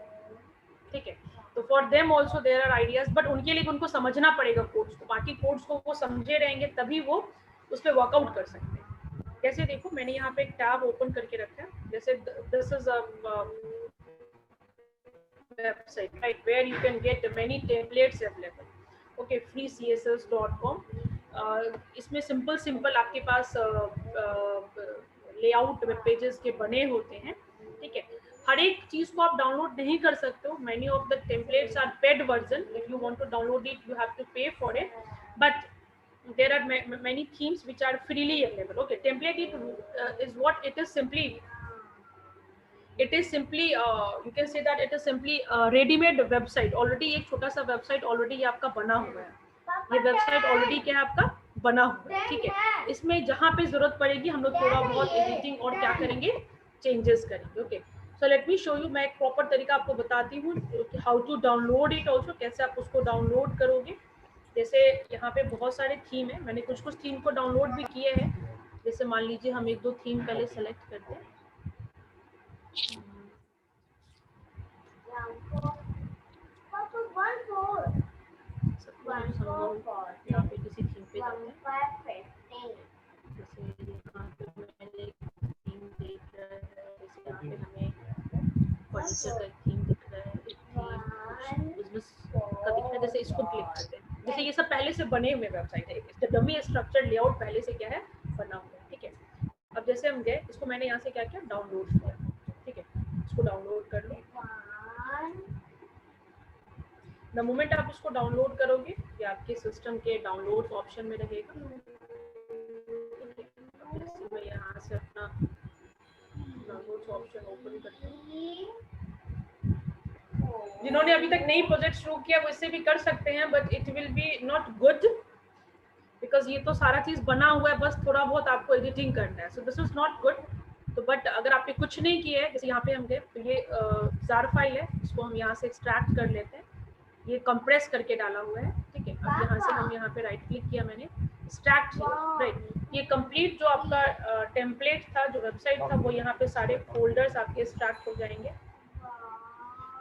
ठीक है. तो for them also there are ideas, but उनके लिए उनको समझना पड़ेगा कोड्स को. बाकी कोड्स को वो समझे रहेंगे तभी वो उस पर वर्कआउट कर सकते हैं. जैसे देखो मैंने यहाँ पे एक टैब ओपन करके रखा है, जैसे this is a website, right, where you can get many templates available. Okay, freecss.com. इसमें सिंपल आपके पास लेआउट वेब पेजेस के बने होते हैं, ठीक है. हर एक चीज को आप डाउनलोड नहीं कर सकते हो. Many of the templates are paid version. If you want to download it, you have to pay for it. But there are many themes which are freely available. Okay, template is what it is simply. It is simply you can say that it is simply ready-made website. Already एक छोटा सा website already ये आपका बना हुआ है. ये website already क्या है आपका बना हुआ है, ठीक है. इसमें जहाँ पे जरूरत पड़ेगी हम लोग थोड़ा बहुत एडिटिंग और क्या करेंगे, चेंजेस करेंगे. Okay, so let me show you. मैं एक प्रॉपर तरीका आपको बताती हूँ how to download it also, कैसे आप उसको डाउनलोड करोगे. जैसे यहाँ पे बहुत सारे थीम है, मैंने कुछ थीम को डाउनलोड भी किए हैं. जैसे मान लीजिए हम 1-2 थीम पहले सेलेक्ट करते हैं. यहाँ पे किसी थीम पे जाते हैं, जैसे यहाँ पे मैंने थीम देख रहा है, जैसे यहाँ पे हमें फर्नीचर का थीम दिख रहा है, एक थीम बिजनेस का दिख रहा है. जैसे इसको क्लिक करते हैं, जैसे ये सब पहले से बने हुए वेबसाइट है, इसका डमी स्ट्रक्चर लेआउट पहले से क्या है बना हुआ है, ठीक है. अब जैसे हम गए, इसको मैंने यहाँ से क्या किया, डाउनलोड किया, ठीक है. इसको डाउनलोड कर लो. द मोमेंट आप इसको डाउनलोड करोगे, ये आपके सिस्टम के डाउनलोड ऑप्शन में रहेगा. मैं यहाँ से अपना डाउनलोड ऑप्शन ओपन करती हूँ. जिन्होंने अभी तक नई प्रोजेक्ट शुरू किया वो इससे भी कर सकते हैं, but it will be not good because ये तो सारा चीज बना हुआ है, बस थोड़ा बहुत आपको एडिटिंग करना है. So this is not good. तो बट अगर आपने कुछ नहीं किया है, जैसे यहाँ पे हम गए, तो ये जार फाइल है, इसको हम यहाँ से एक्सट्रैक्ट कर लेते हैं. ये कंप्रेस करके डाला हुआ है, ठीक है. अब यहाँ से हम यहाँ पे राइट क्लिक किया, मैंने एक्सट्रैक्ट किया, राइट. ये कंप्लीट जो आपका टेम्पलेट था, जो वेबसाइट था, वो यहाँ पे सारे फोल्डर्स आपके एक्सट्रैक्ट हो जाएंगे.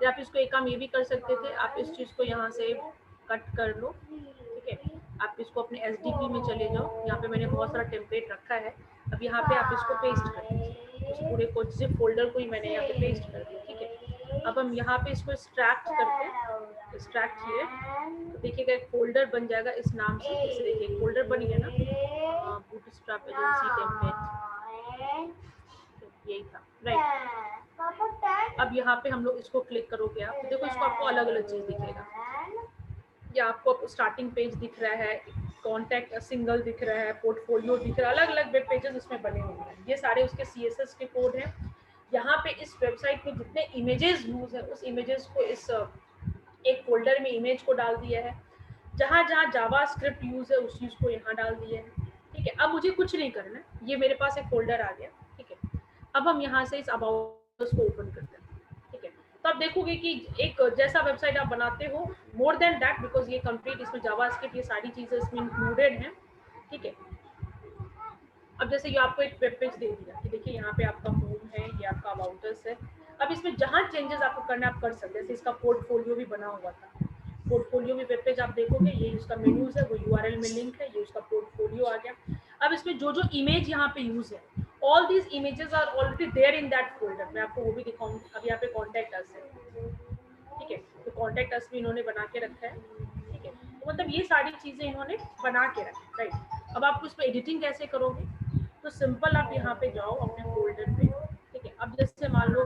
आप इसको एक काम ये भी कर सकते थे, आप इस चीज को यहाँ से कट कर लो, ठीक है. आप इसको अपने SDP में चले जाओ. यहाँ पे मैंने बहुत सारा टेम्पलेट रखा है. अब यहाँ पे आप इसको पेस्ट कर दीजिए, उस पूरे को जिप फोल्डर को ही मैंने यहाँ पे पेस्ट कर दिया, ठीक है. अब हम यहाँ पे इसको एक्सट्रैक्ट करते हैं, एक्सट्रैक्ट किए, तो देखिएगा एक फोल्डर बन जाएगा इस नाम से. जैसे देखिए फोल्डर बन गया ना, बूटस्ट्रैप एजेंसी टेम्पलेट, यही था, राइट. अब यहाँ पे हम लोग इसको क्लिक करोगे आप, तो देखो इसको आपको अलग अलग चीज दिखेगा. या आपको स्टार्टिंग पेज दिख रहा है, कॉन्टैक्ट सिंगल दिख रहा है, पोर्टफोलियो दिख रहा है, अलग अलग वेब पेजेस इसमें बने हुए हैं. ये सारे उसके CSS के कोड हैं. यहाँ पे इस वेबसाइट में जितने इमेजेस यूज है, उस इमेजेस को इस एक फोल्डर में इमेज को डाल दिया है. जहाँ जहाँ जावास्क्रिप्ट यूज है उस चीज को यहाँ डाल दिया है, ठीक है. अब मुझे कुछ नहीं करना है, ये मेरे पास एक फोल्डर आ गया, ठीक है. अब हम यहाँ से इस अबाउट को ओपन करते हैं, ठीक है। तो आप देखोगे कि एक जैसा वेबसाइट आप बनाते हो, मोर देन दैट, बिकॉज ये कंप्लीट इसमें जावास्क्रिप्ट ये सारी चीजें इसमें इंक्लूडेड हैं, ठीक है। अब जैसे ये आपको एक वेब पेज दे दिया कि देखिए यहाँ पे आपका होम है, ये आपका अबाउट अस है। अब इसमें जहाँ चेंजेस आपको करना आप कर सकते हैं, जैसे इसका पोर्टफोलियो भी बना हुआ था, पोर्टफोलियो में वेब पेज आप देखोगे, ये उसका मेन्यूज है, वो यूआरएल में लिंक है, ये उसका पोर्टफोलियो आ गया। अब इसमें जो जो इमेज यहाँ पे यूज है, all these images are already there in that folder. मैं आपको वो भी दिखाऊंगी। अब यहाँ पे कॉन्टैक्ट अस है, ठीक है, तो कॉन्टैक्ट अस भी इन्होंने बना के रखा है, ठीक है। तो मतलब ये सारी चीजें इन्होंने बना के रखी, राइट। अब आप उसमें एडिटिंग कैसे करोगे, तो सिंपल आप यहाँ पे जाओ अपने फोल्डर पे, ठीक है। अब जैसे मान लो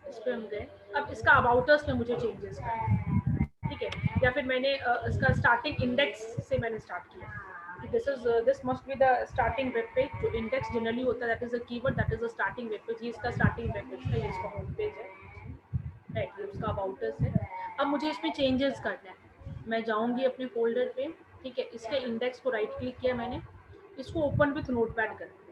इस पे हम गए, अब इसका अबाउट अस में मुझे चेंजेस करना, ठीक है, या फिर मैंने इसका स्टार्टिंग इंडेक्स से मैंने स्टार्ट किया कि this must be the starting web page. जो इंडेक्स जनरली होता है that is a keyword, that is a starting web page. ये इसका स्टार्टिंग वेब पेज है, ये इसका होम पेज है, राइट, ये उसका अबाउट अस है। अब मुझे इसमें चेंजेस करना है, मैं जाऊंगी अपने फोल्डर पे, ठीक है, इसके इंडेक्स को राइट क्लिक किया मैंने, इसको ओपन विथ नोटपैड कर दिया,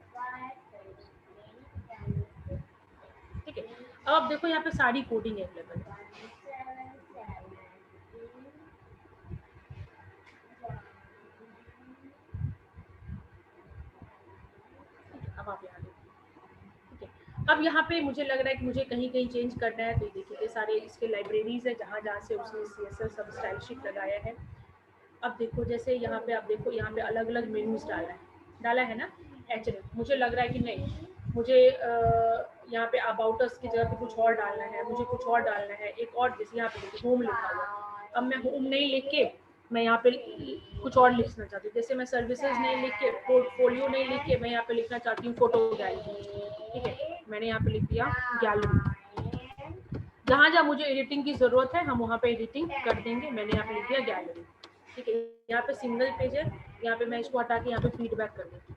ठीक है। अब आप देखो यहाँ पे सारी कोडिंग अवेलेबल है, अब आप यहाँ देखिए, ठीक है। अब यहाँ पे मुझे लग रहा है कि मुझे कहीं कहीं चेंज करना है, तो देखिए ये सारे इसके लाइब्रेरीज है जहाँ जहाँ से उसने CSS सब स्टाइल शीट लगाया है। अब देखो जैसे यहाँ पे आप देखो, यहाँ पे अलग अलग मेन्यूज डाला है ना, HTML। मुझे लग रहा है कि नहीं, मुझे यहाँ पे अबाउट अस की जगह पे कुछ और डालना है, मुझे कुछ और डालना है, एक और, जैसे यहाँ पे देखिए होम लिखा हुआ। अब मैं होम नहीं लिख के मैं यहाँ पे कुछ और लिखना चाहती हूँ, जैसे मैं सर्विसेज नहीं लिख के, पोर्टफोलियो नहीं लिख के, मैं यहाँ पे लिखना चाहती हूँ फोटो गैलरी, ठीक है। मैंने यहाँ पे लिख दिया गैलरी। जहाँ जहाँ मुझे एडिटिंग की जरूरत है हम वहाँ पे एडिटिंग कर देंगे। मैंने यहाँ पे लिख दिया गैलरी, ठीक है। यहाँ पे सिंगल पेज है, यहाँ पे मैं इसको हटा के यहाँ पे फीडबैक कर देती हूँ,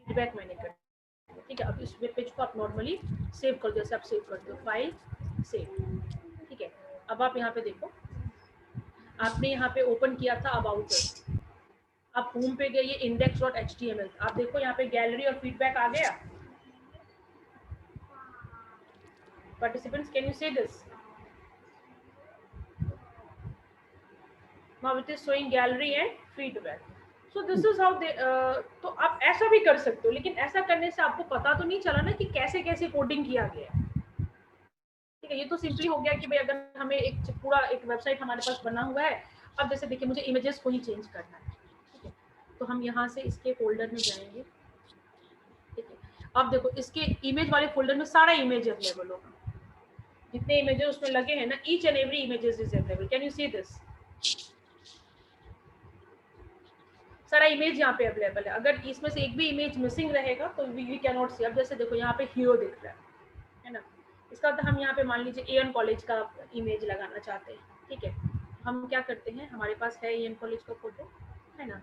फीडबैक मैंने कर, ठीक है। अब इस वेब पेज को आप नॉर्मली सेव कर दो, जैसे आप सेव कर दो, फाइल सेव, ठीक है। अब आप यहाँ पे देखो, आपने यहाँ पे ओपन किया था अबाउट अस, आप होम पे गए, ये index.html, आप देखो यहाँ पे गैलरी और फीडबैक आ गया। Participants, can you say this? Now it is showing gallery and feedback. So this is how they तो आप ऐसा भी कर सकते हो, लेकिन ऐसा करने से आपको पता तो नहीं चला ना कि कैसे कैसे कोडिंग किया गया है, ठीक है। ये तो सिंपली हो गया कि भाई अगर हमें एक पूरा एक वेबसाइट हमारे पास बना हुआ है। अब जैसे देखिए मुझे इमेजेस को ही चेंज करना है, ठीक है, तो हम यहाँ से इसके फोल्डर में जाएंगे, ठीक है। अब देखो इसके इमेज वाले फोल्डर में सारा इमेज अवेलेबल होगा, जितने इमेजेस उसमें लगे हैं ना, each and every images is available. Can you see this? सारा इमेज यहाँ पे अवेलेबल है। अगर इसमें से एक भी इमेज मिसिंग रहेगा तो वी कैन नॉट सी। अब जैसे देखो यहाँ पे हीरो दिख रहा है ना, इसका मतलब हम यहाँ पे मान लीजिए AN कॉलेज का इमेज लगाना चाहते हैं, ठीक है। हम क्या करते हैं, हमारे पास है AN कॉलेज का फोटो, है ना,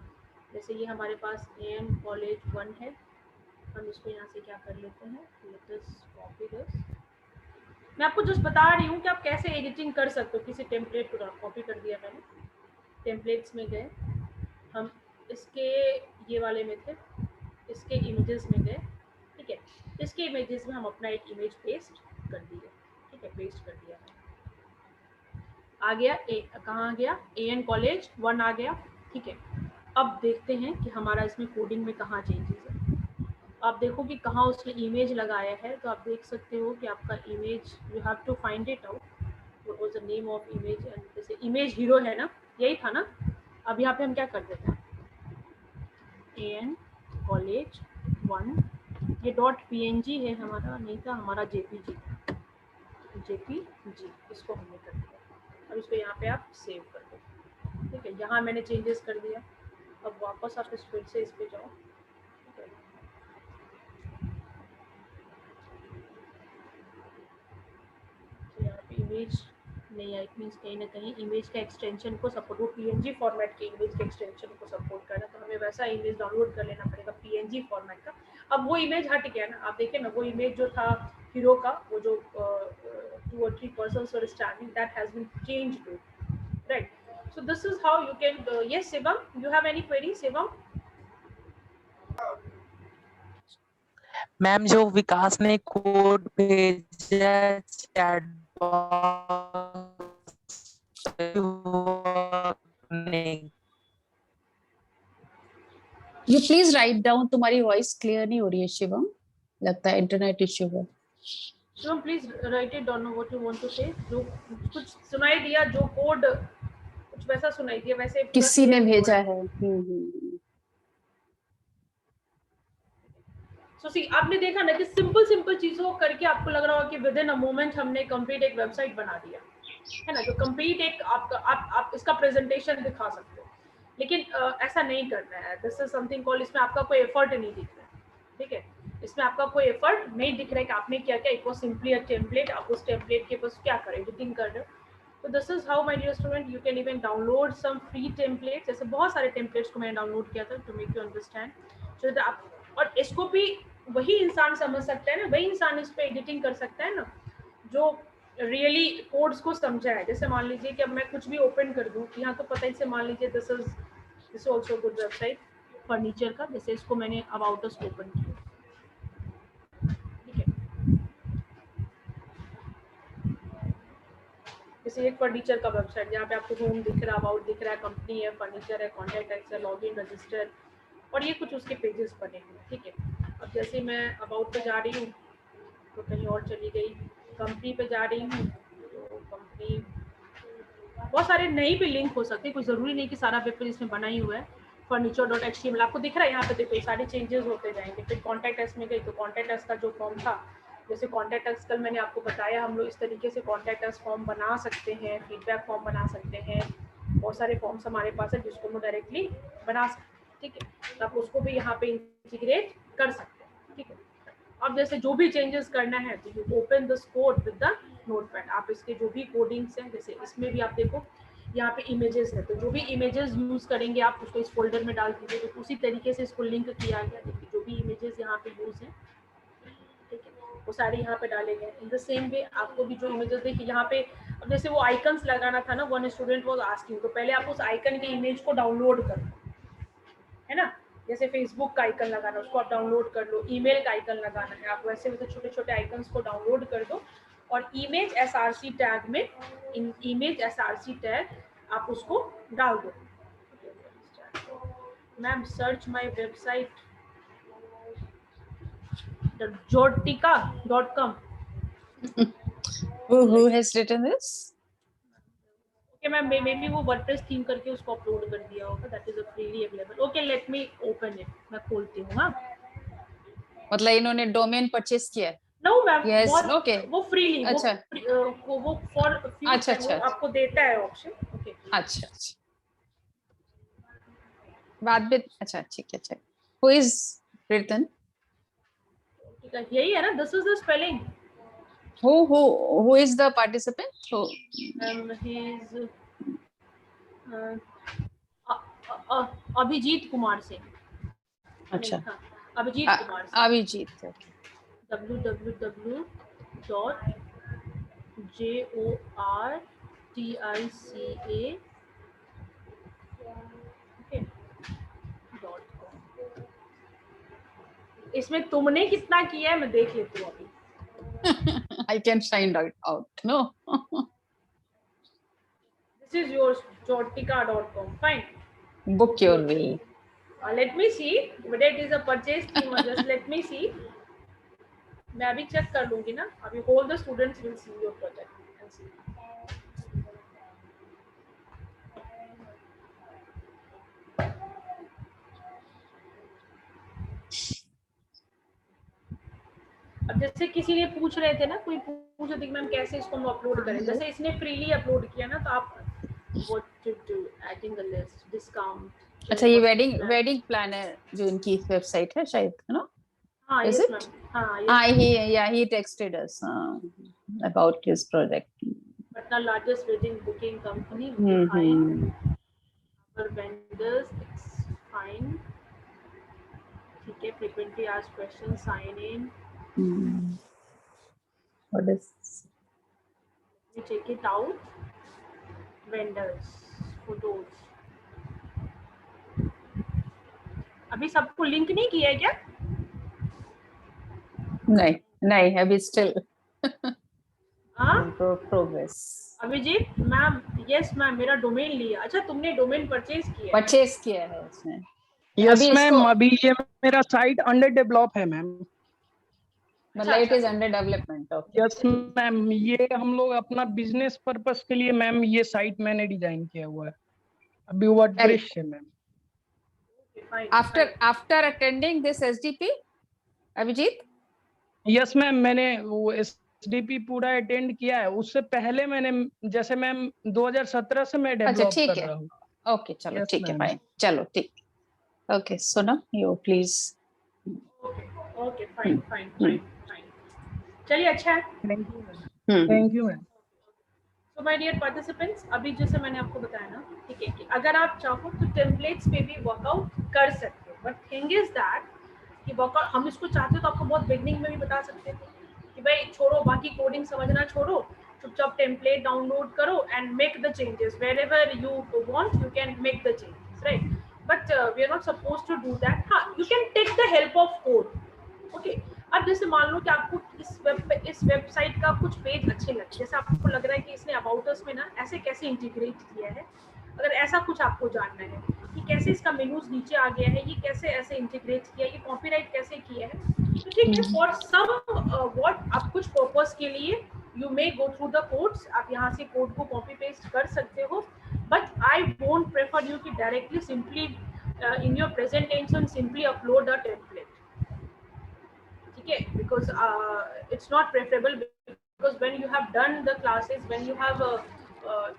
जैसे ये हमारे पास AN कॉलेज 1 है, हम इसको यहाँ से क्या कर लेते हैं, लेट अस कॉपी दिस। मैं आपको जस्ट बता रही हूँ कि आप कैसे एडिटिंग कर सकते हो। किसी टेम्पलेट को कॉपी कर दिया मैंने, टेम्पलेट्स में गए, हम इसके ये वाले में थे, इसके इमेजेस में गए, ठीक है। इसके इमेजेस में हम अपना एक इमेज पेस्ट कर दिए, ठीक है, पेस्ट कर दिया, आ गया कहाँ आ गया, AN कॉलेज 1 आ गया, ठीक है। अब देखते हैं कि हमारा इसमें कोडिंग में कहाँ चेंजेस है। आप देखो कि कहाँ उसने इमेज लगाया है, तो आप देख सकते हो कि आपका image, you have to find it out, what was the name of image, and जैसे इमेज हीरो है ना, यही था ना। अब यहाँ पे हम क्या कर देते हैं, AN कॉलेज 1, ये .png है हमारा, नहीं था हमारा JPG, इसको हमने कर दिया। अब इसको यहाँ पे आप सेव कर दो, ठीक है। यहाँ मैंने चेंजेस कर दिया। अब वापस आप इस फिर से इस पे जाओ, ठीक है। तो यहाँ पे इमेज नहीं है, इट मीन्स कहीं ना कहीं इमेज का एक्सटेंशन को सपोर्ट, वो PNG फॉर्मेट के इमेज के एक्सटेंशन को सपोर्ट करना, तो हमें वैसा इमेज डाउनलोड कर लेना पड़ेगा PNG फॉर्मेट का। अब वो इमेज हट गया ना, आप देखिए ना, वो इमेज जो था हीरो का, वो जो 2 or 3 persons were standing, that has been changed to, right? So this is how you can. Yes, Shivam, you have any query, Shivam? Ma'am जो विकास ने कोड भेजा chat You please write down. तुम्हारी voice clear नहीं हो रही है शिवम, लगता है इंटरनेट इश्यू है. Shivam, please write it down what you want to say. जो कुछ सुनाई दिया, जो कोड कुछ वैसा सुनाई दिया, वैसे किसी ने भेजा है. So see, आपने देखा ना कि सिंपल चीजों को करके आपको लग रहा होगा कि विद इन अ मोमेंट हमने कंप्लीट एक वेबसाइट बना दिया है ना, जो कंप्लीट एक आपका आप इसका प्रेजेंटेशन दिखा सकते हो. लेकिन ऐसा नहीं करना है. दिस इज समथिंग कॉल्ड, इसमें आपका कोई एफर्ट नहीं दिख रहा है. ठीक है, इसमें आपका कोई एफर्ट नहीं दिख रहा है कि आपने क्या क्या. It was simply a template. आप उस टेम्पलेट के बस क्या करें, एडिटिंग कर रहे हो. तो this is how my dear student you can even download some free templates. जैसे बहुत सारे टेम्पलेट्स को मैंने डाउनलोड किया था to make you understand. So आप, और इसको भी वही इंसान समझ सकता है ना, वही इंसान इस पे एडिटिंग कर सकता है ना जो रियली कोड्स को समझा है. जैसे मान लीजिए कि अब मैं कुछ भी ओपन कर दूं, यहाँ तो पता है, से मान लीजिए this also good website furniture का. जैसे इसको मैंने अबाउट अस ओपन किया, ठीक है, जैसे एक फर्नीचर का वेबसाइट जहाँ पे आपको होम दिख रहा है, अबाउट दिख रहा है, कंपनी है, फर्नीचर है, कॉन्टैक्ट एक्स है, लॉगिन, रजिस्टर, और ये कुछ उसके पेजेस बने हुए हैं. ठीक है, अब जैसे मैं अबाउट पे जा रही हूँ तो कहीं और चली गई, कंपनी पे जा रही हूँ तो कंपनी, बहुत सारे नई भी लिंक हो सकते हैं, कोई ज़रूरी नहीं कि सारा वेब पेज इसमें बना ही हुआ है. furniture.html आपको दिख रहा है यहाँ पे, देखो सारे चेंजेस होते जाएंगे. फिर कॉन्टैक्ट एस में गई तो कॉन्टैक्ट एस का जो फॉर्म था, जैसे कॉन्टैक्ट एस कल मैंने आपको बताया, हम लोग इस तरीके से कॉन्टैक्ट एस फॉर्म बना सकते हैं, फीडबैक फॉर्म बना सकते हैं, बहुत सारे फॉर्म्स हमारे पास है जिसको हम डायरेक्टली बना सकते हैं. ठीक है, तो आप उसको भी यहाँ पे इंटीग्रेट कर सकते हैं. ठीक है, अब जैसे जो भी चेंजेस करना है तो you open this code with the notepad. आप इसके जो भी कोडिंग्स हैं, जैसे इसमें भी आप देखो यहाँ पे इमेजेस है, तो जो भी इमेजेस यूज करेंगे आप उसको इस फोल्डर में डाल दीजिए. तो उसी तरीके से इसको लिंक किया गया. देखिए जो भी इमेजेस यहाँ पे यूज है, ठीक है, वो सारे यहाँ पे डाले गए. इन द सेम वे आपको भी जो इमेजेस, देखिए यहाँ पे अब जैसे वो आइकन्स लगाना था ना, वन स्टूडेंट वाज आस्किंग, तो पहले आप उस आइकन के इमेज को डाउनलोड करो, है ना. जैसे फेसबुक का आइकन लगाना, उसको आप डाउनलोड कर लो. ईमेल का आइकन लगाना है आप, वैसे वैसे छोटे छोटे आइकन्स को डाउनलोड कर दो और इमेज एसआरसी टैग में, इन इमेज एसआरसी टैग आप उसको डाल दो. Ma'am search my website jotika.com. Who has written this? Okay ma'am, may be वो वर्डप्रेस थीम करके उसको अपलोड कर दिया होगा. That is a freely available. Okay, let me open it. मैं खोलती हूँ. हाँ, मतलब इन्होंने डोमेन परचेस किया है. No ma'am, Yes, okay. वो फ्रीली, अच्छा. वो फॉर फ्यू, अच्छा, अच्छा. आपको देता है ऑप्शन. ओके, अच्छा अच्छा, बाद में. अच्छा ठीक है, अच्छा. Who is written? ठीक है, यही है ना, this is the spelling. Who is the participant? So he is Abhijeet Kumar Singh. अच्छा, हाँ, अभिजीत कुमार सिंह. अभिजीत. www.jortica.com. इसमें तुमने कितना किया है मैं देख लेती हूँ अभी. I can find out. No. This is yours, jortica.com. Fine. Book your way. Let me see whether it is a purchase theme or just let me see. मैं अभी चेक कर लूंगी ना. अभी all the students will see your project and see. अब जैसे किसी ने पूछ रहे थे ना, कोई पूछ रहे थे कि मैम कैसे इसको हम अपलोड करें. जैसे इसने फ्रीली अपलोड किया ना, तो आप what to do, adding a list, discount. अच्छा, ये वेडिंग प्लान है जो इनकी वेबसाइट है शायद, है ना? हाँ, Is yes it? मैम. हाँ, yes. He texted us about his project. But the largest wedding booking company, fine. Our vendors, it's fine. ठीक है, frequently asked questions, sign in. What is? We check it out. Vendors, photos. अभी सबको link नहीं किया है क्या? नहीं नहीं, अभी स्टिल हाँ progress. Abhijeet ma'am, yes ma'am, मेरा डोमेन लिया। अच्छा तुमने डोमेन परचेज किया है? परचेज किया है उसने। यस अभी मैम, इसको अभी ये मेरा साइट अंडर डेवलप है मैम। मतलब it is under development. Okay yes ma'am, ये हम लोग अपना बिजनेस पर्पस के लिए मैम ये साइट मैंने डिजाइन किया हुआ है, अभी वर्डप्रेस है ma'am. After attending this SDP Abhijeet. Yes ma'am, मैंने वो एसडीपी पूरा अटेंड किया है। उससे पहले मैंने, जैसे मैम 2017 से मैं अच्छा डेवलप ठीक कर है, रहा हूँ। ओके चलो Yes, ठीक है, ma'am. फाइन, चलो ठीक। Okay Sonam you please. Okay fine fine fine fine, चलिए अच्छा है। Thank you ma'am. तो माय डियर पार्टिसिपेंट्स, अभी जैसे मैंने आपको बताया ना, ठीक है, कि अगर आप चाहो तो टेम्पलेट्स पे भी वर्कआउट कर सकते हो, बट थिंग इज दैट कि वर्कआउट हम इसको चाहते तो आपको बहुत बिगनिंग में भी बता सकते थे कि भाई छोड़ो, बाकी कोडिंग समझना छोड़ो, चुपचाप टेम्पलेट डाउनलोड करो and make the changes wherever you want, you can make the changes, right? But we are not supposed to do that. हाँ, you can take the help of code, okay. अब जैसे मान लो कि आपको इस website का कुछ पेज अच्छे लगे, जैसे आपको लग रहा है कि इसने अबाउट अस में ना ऐसे कैसे इंटीग्रेट किया है, अगर ऐसा कुछ आपको जानना है कि कैसे इसका मेनूज नीचे आ गया है, ये कैसे ऐसे इंटीग्रेट किया है, ये कॉपीराइट कैसे किया है, तो ठीक है, फॉर सम व्हाट आप कुछ पर्पस के लिए you may go through the codes, आप यहाँ से कोड को कॉपी पेस्ट कर सकते हो, but I won't prefer you कि directly simply in your presentation simply upload a template, ठीक है, because it's not preferable, because when you have done the classes, when you have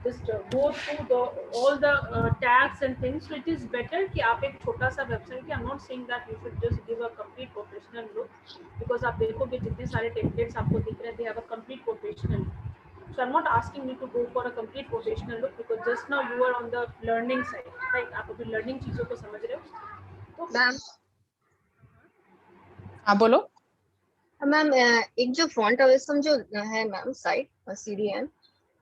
just go through the all the tags and things, so it is better कि आप एक छोटा सा website, I'm not saying that you should just give a complete professional look, because आप देखोगे जितने सारे templates आपको दिख रहे हैं, they have a complete professional look. So I'm not asking you to go for a complete professional look, because just now you are on the learning side, right? आप अभी learning चीजों को समझ रहे हो। तो मैम, हाँ बोलो। मैम एक जो फ्रंट ऑफिस जो है मैम साइट CDN,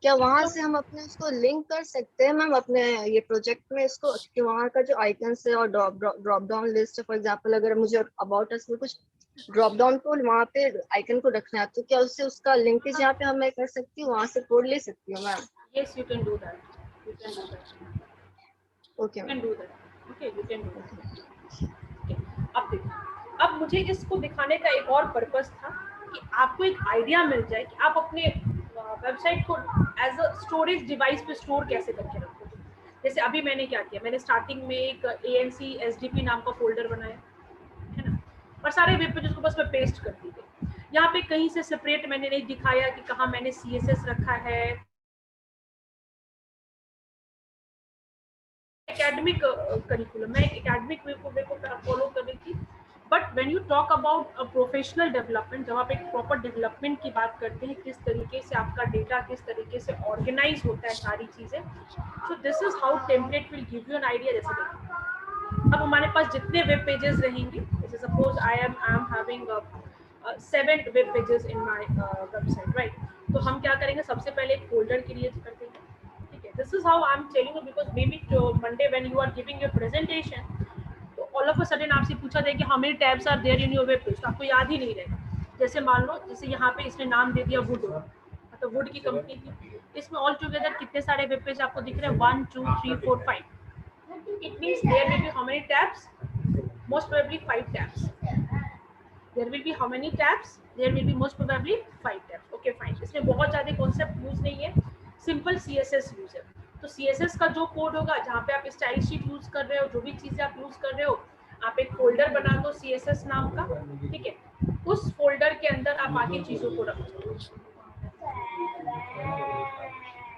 क्या वहां से हम अपने उसको लिंक कर सकते हैं मैम अपने ये प्रोजेक्ट में इसको, कि वहाँ का जो आइकन्स है और ड्रॉप डाउन लिस्ट है, फॉर एग्जांपल अगर मुझे अबाउट अस में कुछ ड्रॉप डाउन को वहाँ पे आइकन को रखना है, तो क्या उससे उसका लिंकेज यहाँ पे हम मैं कर सकती हूँ, वहाँ से कोड ले सकती हूँ ma'am? yes, you can do that, you can do that, okay you ma'am. can do that, okay, you can do that, okay। अब देखो, अब मुझे इसको दिखाने का एक और पर्पस था कि आपको एक आइडिया मिल जाए कि आप अपने वेबसाइट को एज अ स्टोरेज डिवाइस पे स्टोर कैसे करके रखोगे। जैसे अभी मैंने क्या किया, मैंने स्टार्टिंग में एक ANC SDP नाम का फोल्डर बनाया है ना, और सारे वेब पेजेस को बस मैं पेस्ट कर दी गई। यहाँ पे कहीं से सेपरेट मैंने नहीं दिखाया कि कहाँ मैंने CSS रखा है, एकेडमिक करिकुलम, मैं एकेडमिक वे को फॉलो कर रही थी, but when you talk about a professional development, जब आप एक प्रॉपर डेवलपमेंट की बात करते हैं, किस तरीके से आपका डेटा किस तरीके से ऑर्गेनाइज होता है सारी चीज़ें, so this is how template will give you an idea. जैसे देखिए, अब हमारे पास जितने वेब पेजेस रहेंगे, जैसे suppose I am having 7 web pages in my website, right? तो हम क्या करेंगे, सबसे पहले एक फोल्डर क्रिएट कर देंगे, ठीक है। This is how I am telling you, because may be Monday when you are giving your presentation, तो ऑल ऑफ अ सडन आपसे पूछा जाए कि how many tabs are there in your web page, तो आपको याद ही नहीं रहेगा। जैसे मान लो, जैसे यहाँ पे इसने नाम दे दिया वुड, तो वुड की कंपनी थी, इसमें ऑल टुगेदर कितने सारे वेब पेज आपको दिख रहे हैं, 1 2 3 4 5, it means there will be how many tabs, most probably 5 tabs, there will be how many tabs, there will be most probably 5 tabs, okay fine. इसमें बहुत ज़्यादा कॉन्सेप्ट यूज नहीं है, सिंपल CSS यूज है। तो CSS का जो code होगा, जहाँ पे आप स्टाइल शीट यूज कर रहे हो, जो भी चीजें आप यूज कर रहे हो, आप एक फोल्डर बना दो CSS नाम का, ठीक है, उस फोल्डर के अंदर आप बाकी चीजों को रख दो,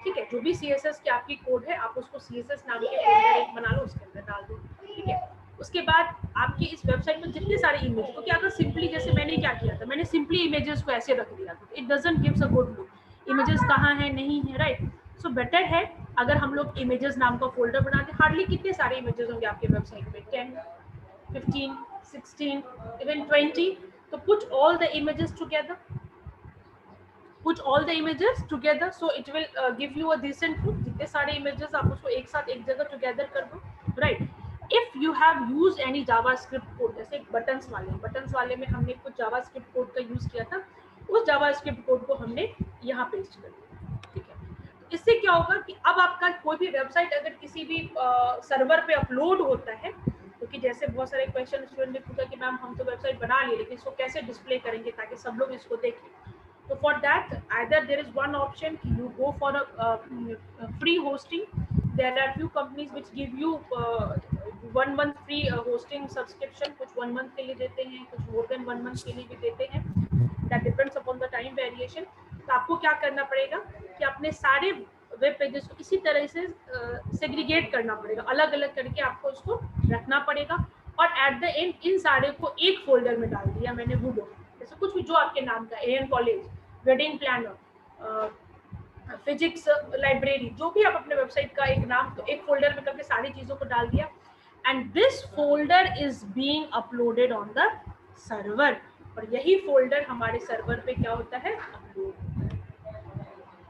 ठीक है। जो भी CSS की आपकी कोड है, आप उसको CSS नाम के फोल्डर एक बना लो, उसके अंदर डाल दो, ठीक है। उसके बाद आपकी इस वेबसाइट में जितने सारे इमेज, तो क्या अगर सिंपली, जैसे मैंने क्या किया था, मैंने सिंपली इमेजेस को ऐसे रख दिया था, it doesn't gives a good look, images कहाँ है, नहीं है, राइट? सो बेटर है अगर हम लोग इमेजेस नाम का फोल्डर बनाते, हार्डली कितने सारे इमेजेस होंगे आपके वेबसाइट में, 10 15 16 इवन 20, तो put all the images together, Put all the images together, so it will give you a decent look. जितने सारे images आप उसको एक साथ एक जगह together कर दो, right? If you have used any JavaScript code, जैसे buttons वाले में हमने कुछ JavaScript code का use किया था, उस JavaScript code को हमने यहाँ पेस्ट कर दिया, ठीक है? इससे क्या होगा कि अब आपका कोई भी वेबसाइट अगर किसी भी सर्वर पे अपलोड होता है, क्योंकि जैसे बहुत सारे क्वेश्चन स्टूडेंट ने पूछा कि मैम हम तो वेबसाइट बना लिए लेकिन इसको कैसे डिस्प्ले करेंगे ताकि सब लोग इसको देखें. So for that, either there is one option, you go for a free hosting. There are few companies which give you 1 month free hosting subscription. कुछ 1 month के लिए देते हैं, कुछ more than 1 month के लिए भी देते हैं. That depends upon the time variation. तो आपको क्या करना पड़ेगा कि अपने सारे वेब पेजेस को इसी तरह से सेग्रीगेट करना पड़ेगा, अलग अलग करके आपको उसको रखना पड़ेगा. और एट द एंड इन सारे को एक फोल्डर में डाल दिया मैंने वुडो, जैसे कुछ भी जो आपके नाम का, AN college, wedding planner, physics library, जो भी आप अपने वेबसाइट का एक नाम तो एक फोल्डर में करके सारी चीजों को डाल दिया. And this folder is being uploaded on the server, और यही फोल्डर हमारे सर्वर पे क्या होता है, अपलोड होता है,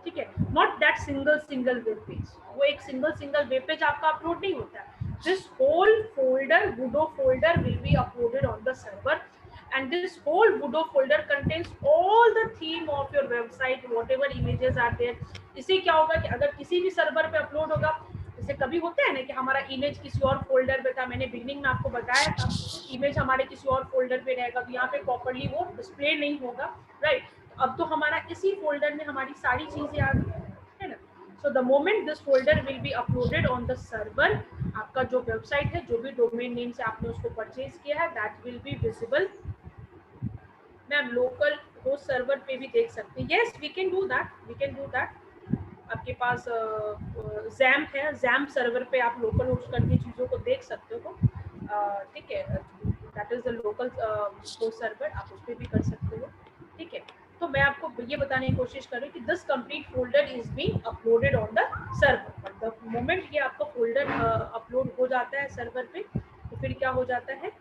ठीक है? Not that single web page, वो एक सिंगल वेब पेज आपका अपलोड नहीं होता है. दिस होल फोल्डर, वुडो folder, will be uploaded on the server. And this whole Voodoo folder contains all the theme of your website, whatever images are there. इससे क्या होगा कि अगर किसी भी सर्वर पे अपलोड होगा, जैसे कभी होता है ना कि हमारा इमेज किसी और फोल्डर पे था, मैंने बिगनिंग में आपको बताया था, इमेज हमारे किसी और फोल्डर पे रहेगा तो यहाँ पे प्रॉपर्ली वो डिस्प्ले नहीं होगा, राइट? अब तो हमारा इसी फोल्डर में हमारी सारी चीजें आ गई है ना. So the moment this folder will be uploaded on the server, आपका जो वेबसाइट है, जो भी डोमेन नेम से आपने उसको परचेज किया है, that will be visible. Ma'am local host server पे भी देख सकते हैं. Yes, we can do that. आपके पास जैम्प है, जैम्प सर्वर पे आप लोकल होस्ट करके चीज़ों को देख सकते हो, ठीक है? That is the local host server, आप उस पर भी कर सकते हो, ठीक है? तो मैं आपको ये बताने की कोशिश कर रही हूँ कि this complete folder is being uploaded on the server. The moment ये आपका फोल्डर अपलोड हो जाता है सर्वर पे, तो फिर क्या हो जाता है,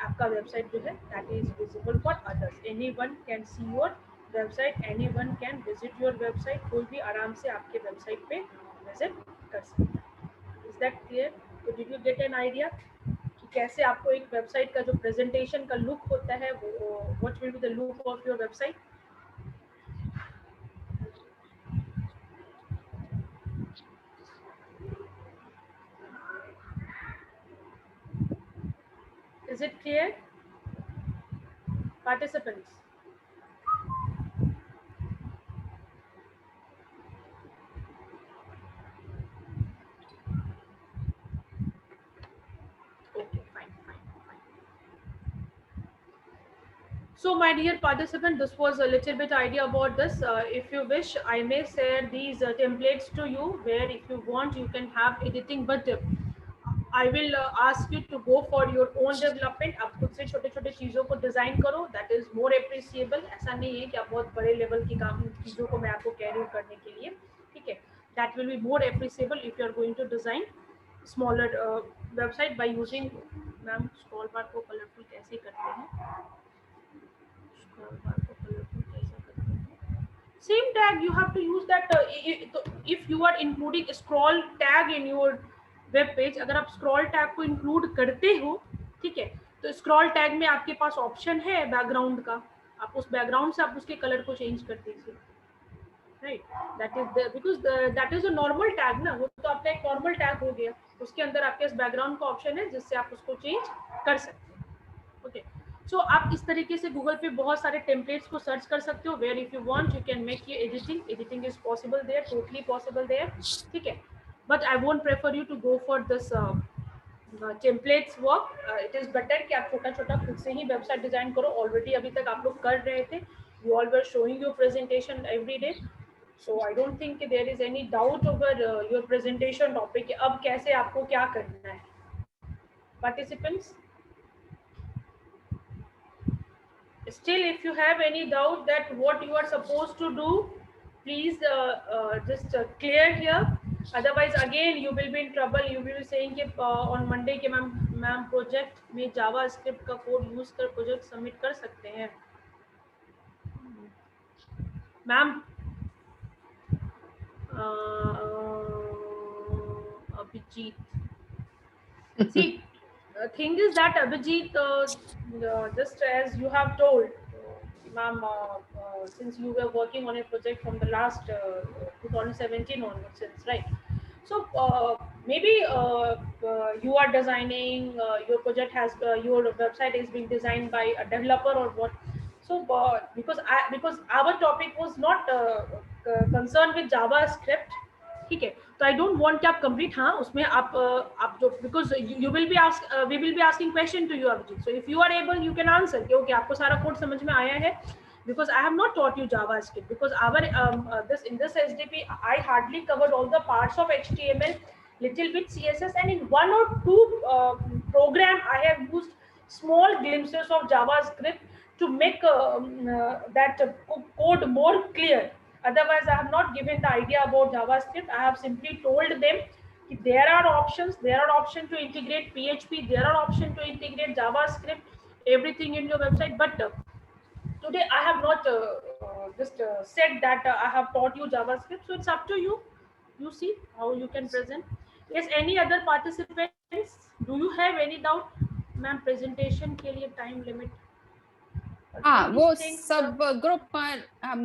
आपका वेबसाइट जो है that is visible for others. Anyone can see your website, anyone can visit your website. कोई भी आराम से आपके वेबसाइट पे विजिट कर सकता है. Is that clear? तो did you get an idea कि कैसे आपको एक वेबसाइट का जो प्रेजेंटेशन का लुक होता है, वो what will be the look of your website? Is it clear, participants? Okay, fine. So my dear participant, this was a little bit idea about this. If you wish, I may share these templates to you, where if you want you can have editing, but I will ask you to go for your own development. आप खुद से छोटे छोटे चीज़ों को design करो, that is more appreciable. ऐसा नहीं है कि आप बहुत बड़े लेवल की काम चीज़ों को मैं आपको कैरी करने के लिए, ठीक है? That will be more appreciable if you are going to design smaller website by using. Ma'am scroll बार को कलरफुल कैसे करते हैं? स्क्रॉल बार को कलरफुल कैसे करते हैं? Same tag you have to use that. If you are including scroll tag in your web page, अगर आप स्क्रॉल टैग को इंक्लूड करते हो, ठीक है, तो स्क्रॉल टैग में आपके पास ऑप्शन है बैकग्राउंड का, आप उस बैकग्राउंड से आप उसके कलर को चेंज कर दीजिए, right? That is because that is a normal tag ना, वो तो आपका एक नॉर्मल टैग हो गया, उसके अंदर आपके पास बैकग्राउंड का ऑप्शन है जिससे आप उसको चेंज कर सकते हैं. ओके, सो आप इस तरीके से गूगल पे बहुत सारे टेम्पलेट्स को सर्च कर सकते हो, where if you want you can make your editing is possible there, totally possible there, ठीक है? But I won't prefer you to go for this templates work. It is better कि आप छोटा छोटा खुद से ही वेबसाइट डिजाइन करो. Already अभी तक आप लोग कर रहे थे, you all were showing your presentation every day, so I don't think there is any doubt over your presentation topic. अब कैसे आपको क्या करना है, participants? Still, if you have any doubt that what you are supposed to do, please just clear here. Otherwise again you will be in trouble. You will be saying कि on Monday के ma'am project में JavaScript का code use कर project submit कर सकते हैं. Ma'am Abhijit. See, the thing is that Abhijit, just as you have told, ma'am, since you were working on a project from the last 2017 onwards, since, right? So maybe you are designing your project has your website is being designed by a developer or what. So because our topic was not concerned with JavaScript, ठीक है, तो I don't want कि आप complete, हाँ उसमें आप जो because you will be ask we will be asking question to you Abhijeet, so if you are able you can answer कि ओके आपको सारा कोड समझ में आया है, because I have not taught you JavaScript, because our this in this SDP I hardly covered all the parts of HTML, little bit CSS, and in one or two program I have used small glimpses of JavaScript to make that code more clear. Otherwise I have not given the idea about JavaScript. I have simply told them there are options, to integrate PHP, there are options to integrate JavaScript, everything in your website. But today I have not just said that I have taught you JavaScript, so it's up to you. You see how you can present. Yes, any other participants? Do you have any doubt? Ma'am, presentation के लिए time limit. हाँ, वो सब group पर हम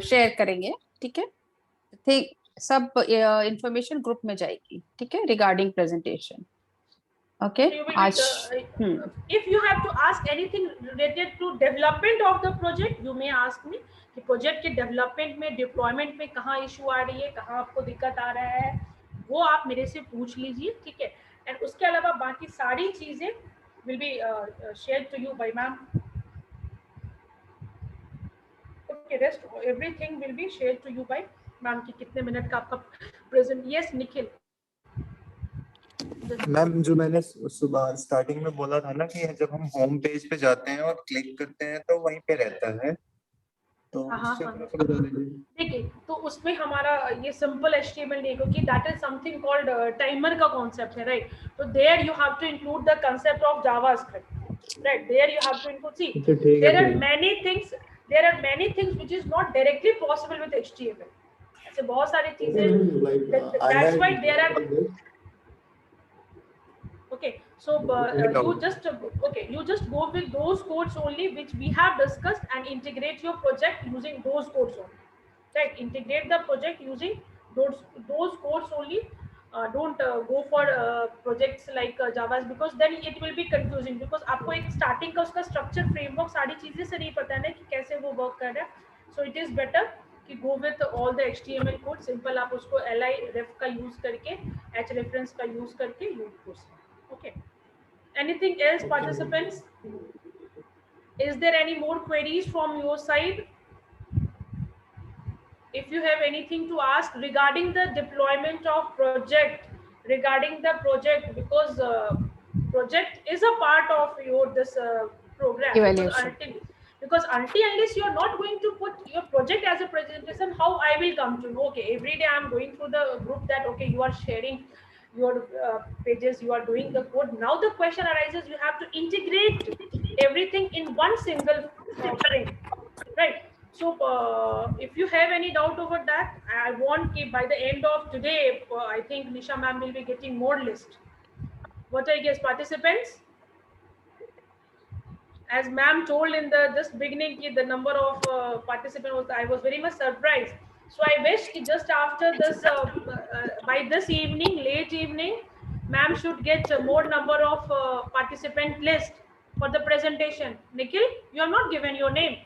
share करेंगे, ठीक है? ठीक, सब इंफॉर्मेशन ग्रुप में जाएगी, ठीक है, regarding presentation. Okay. If you have to ask anything related to development of the project, you may ask me कि प्रोजेक्ट के डेवलपमेंट में, डिप्लॉयमेंट में कहाँ इशू आ रही है, कहाँ आपको दिक्कत आ रहा है, वो आप मेरे से पूछ लीजिए, ठीक है? एंड उसके अलावा बाकी सारी चीजें will be share to you bye ma'am. Okay, rest everything will be share to you bye ma'am. कि कितने मिनट का आपका प्रेजेंट. यस निखिल. मैम, जो मैंने सुबह स्टार्टिंग में बोला था ना कि जब हम होम पेज पे जाते हैं और क्लिक करते हैं तो वहीं पे रहता है, तो देखिए, तो उसमें हमारा ये सिंपल HTML नहीं, क्योंकि that is something called timer का कॉन्सेप्ट है, राइट? तो there you have to include the concept of JavaScript, right? There you have to include, see there are many things which is not directly possible with HTML. ऐसे बहुत सारी चीजें, that's why there are. Okay, so you just go with those codes only which we have discussed and integrate your project using those codes only, right? Integrate the project using those codes only. Don't go for projects like Java, because then it will be confusing, because आपको एक starting का उसका structure framework सारी चीजें से नहीं पता है ना कि कैसे वो work कर रहा है. So it is better कि go with all the HTML code. Simple आप उसको li ref का use करके, hrefs का use करके use कर. Okay. Anything else, participants? Is there any more queries from your side? If you have anything to ask regarding the deployment of project, because project is a part of your this program. Evaluation. Because unless you are not going to put your project as a presentation, how I will come to know? Okay, every day I am going through the group that okay, you are sharing your pages, you are doing the code. Now the question arises, you have to integrate everything in one single frame, right? So if you have any doubt over that, I want that by the end of today, I think Nisha ma'am will be getting more list. What I guess, participants? As ma'am told in the just beginning, the number of participants was, I was very much surprised. So I wish just after this, by this evening, late evening, ma'am should get more number of participant list for the presentation. Nikhil, you have not given your name.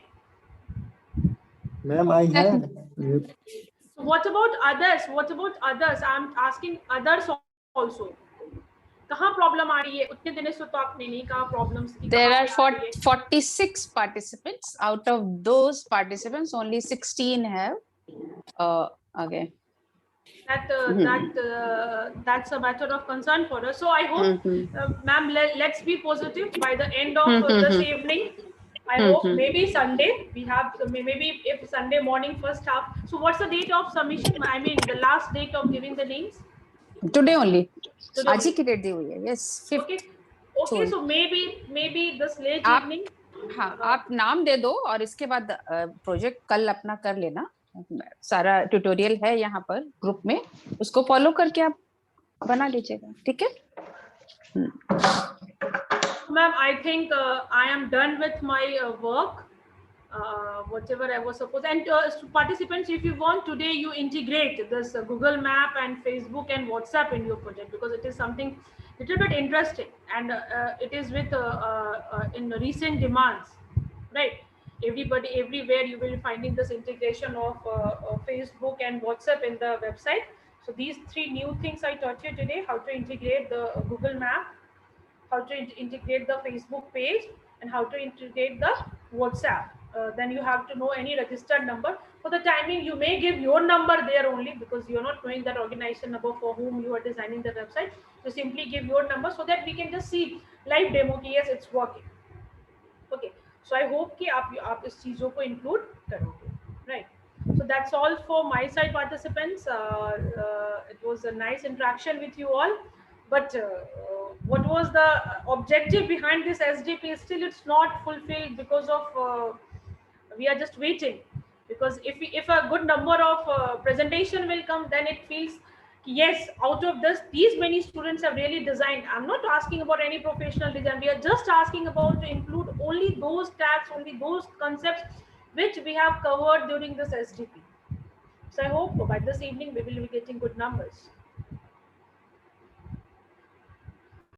Ma'am, I have. So what about others? I'm asking others also. कहाँ problem आ रही है? उतने दिनों से तो आपने नहीं कहा प्रॉब्लम्स की. There are 46 participants. Out of those participants, only 16 have. Okay. That's a matter of concern for us. So I hope, ma'am, let's be positive by the end of this evening. I hope maybe Sunday we have, maybe if Sunday morning first half. So what's the date of submission? I mean the last date of giving the names? Today only. आज ही की date दी हुई है. Yes, 5th. Okay, so maybe this late evening. हाँ, आप नाम दे दो और इसके बाद प्रोजेक्ट कल अपना कर लेना, सारा ट्यूटोरियल है यहाँ पर ग्रुप में, उसको फॉलो करके आप बना लीजिएगा, ठीक है। Ma'am, I think I am done with my work, whatever I was supposed. And participants, if you want, today you integrate this Google Map and Facebook and WhatsApp in your project, because it is something little bit interesting, and it is with in recent demands, right? Everybody, everywhere you will be finding this integration of Facebook and WhatsApp in the website. So these three new things I taught you today: how to integrate the Google Map, how to integrate the Facebook page, and how to integrate the WhatsApp. Then you have to know any registered number. For the timing, you may give your number there only, because you're not knowing that organization number for whom you are designing the website. So simply give your number so that we can just see live demo ki yes, it's working. Okay, so I hope कि आप इस चीजों को include करोगे, right? So that's all for my side, participants. It was a nice interaction with you all. But what was the objective behind this SDP? Still, it's not fulfilled because of we are just waiting. Because if a good number of presentation will come, then it feels yes, out of this, these many students have really designed. I'm not asking about any professional design. We are just asking about to include only those tags, only those concepts which we have covered during this SDP. So I hope by this evening we will be getting good numbers.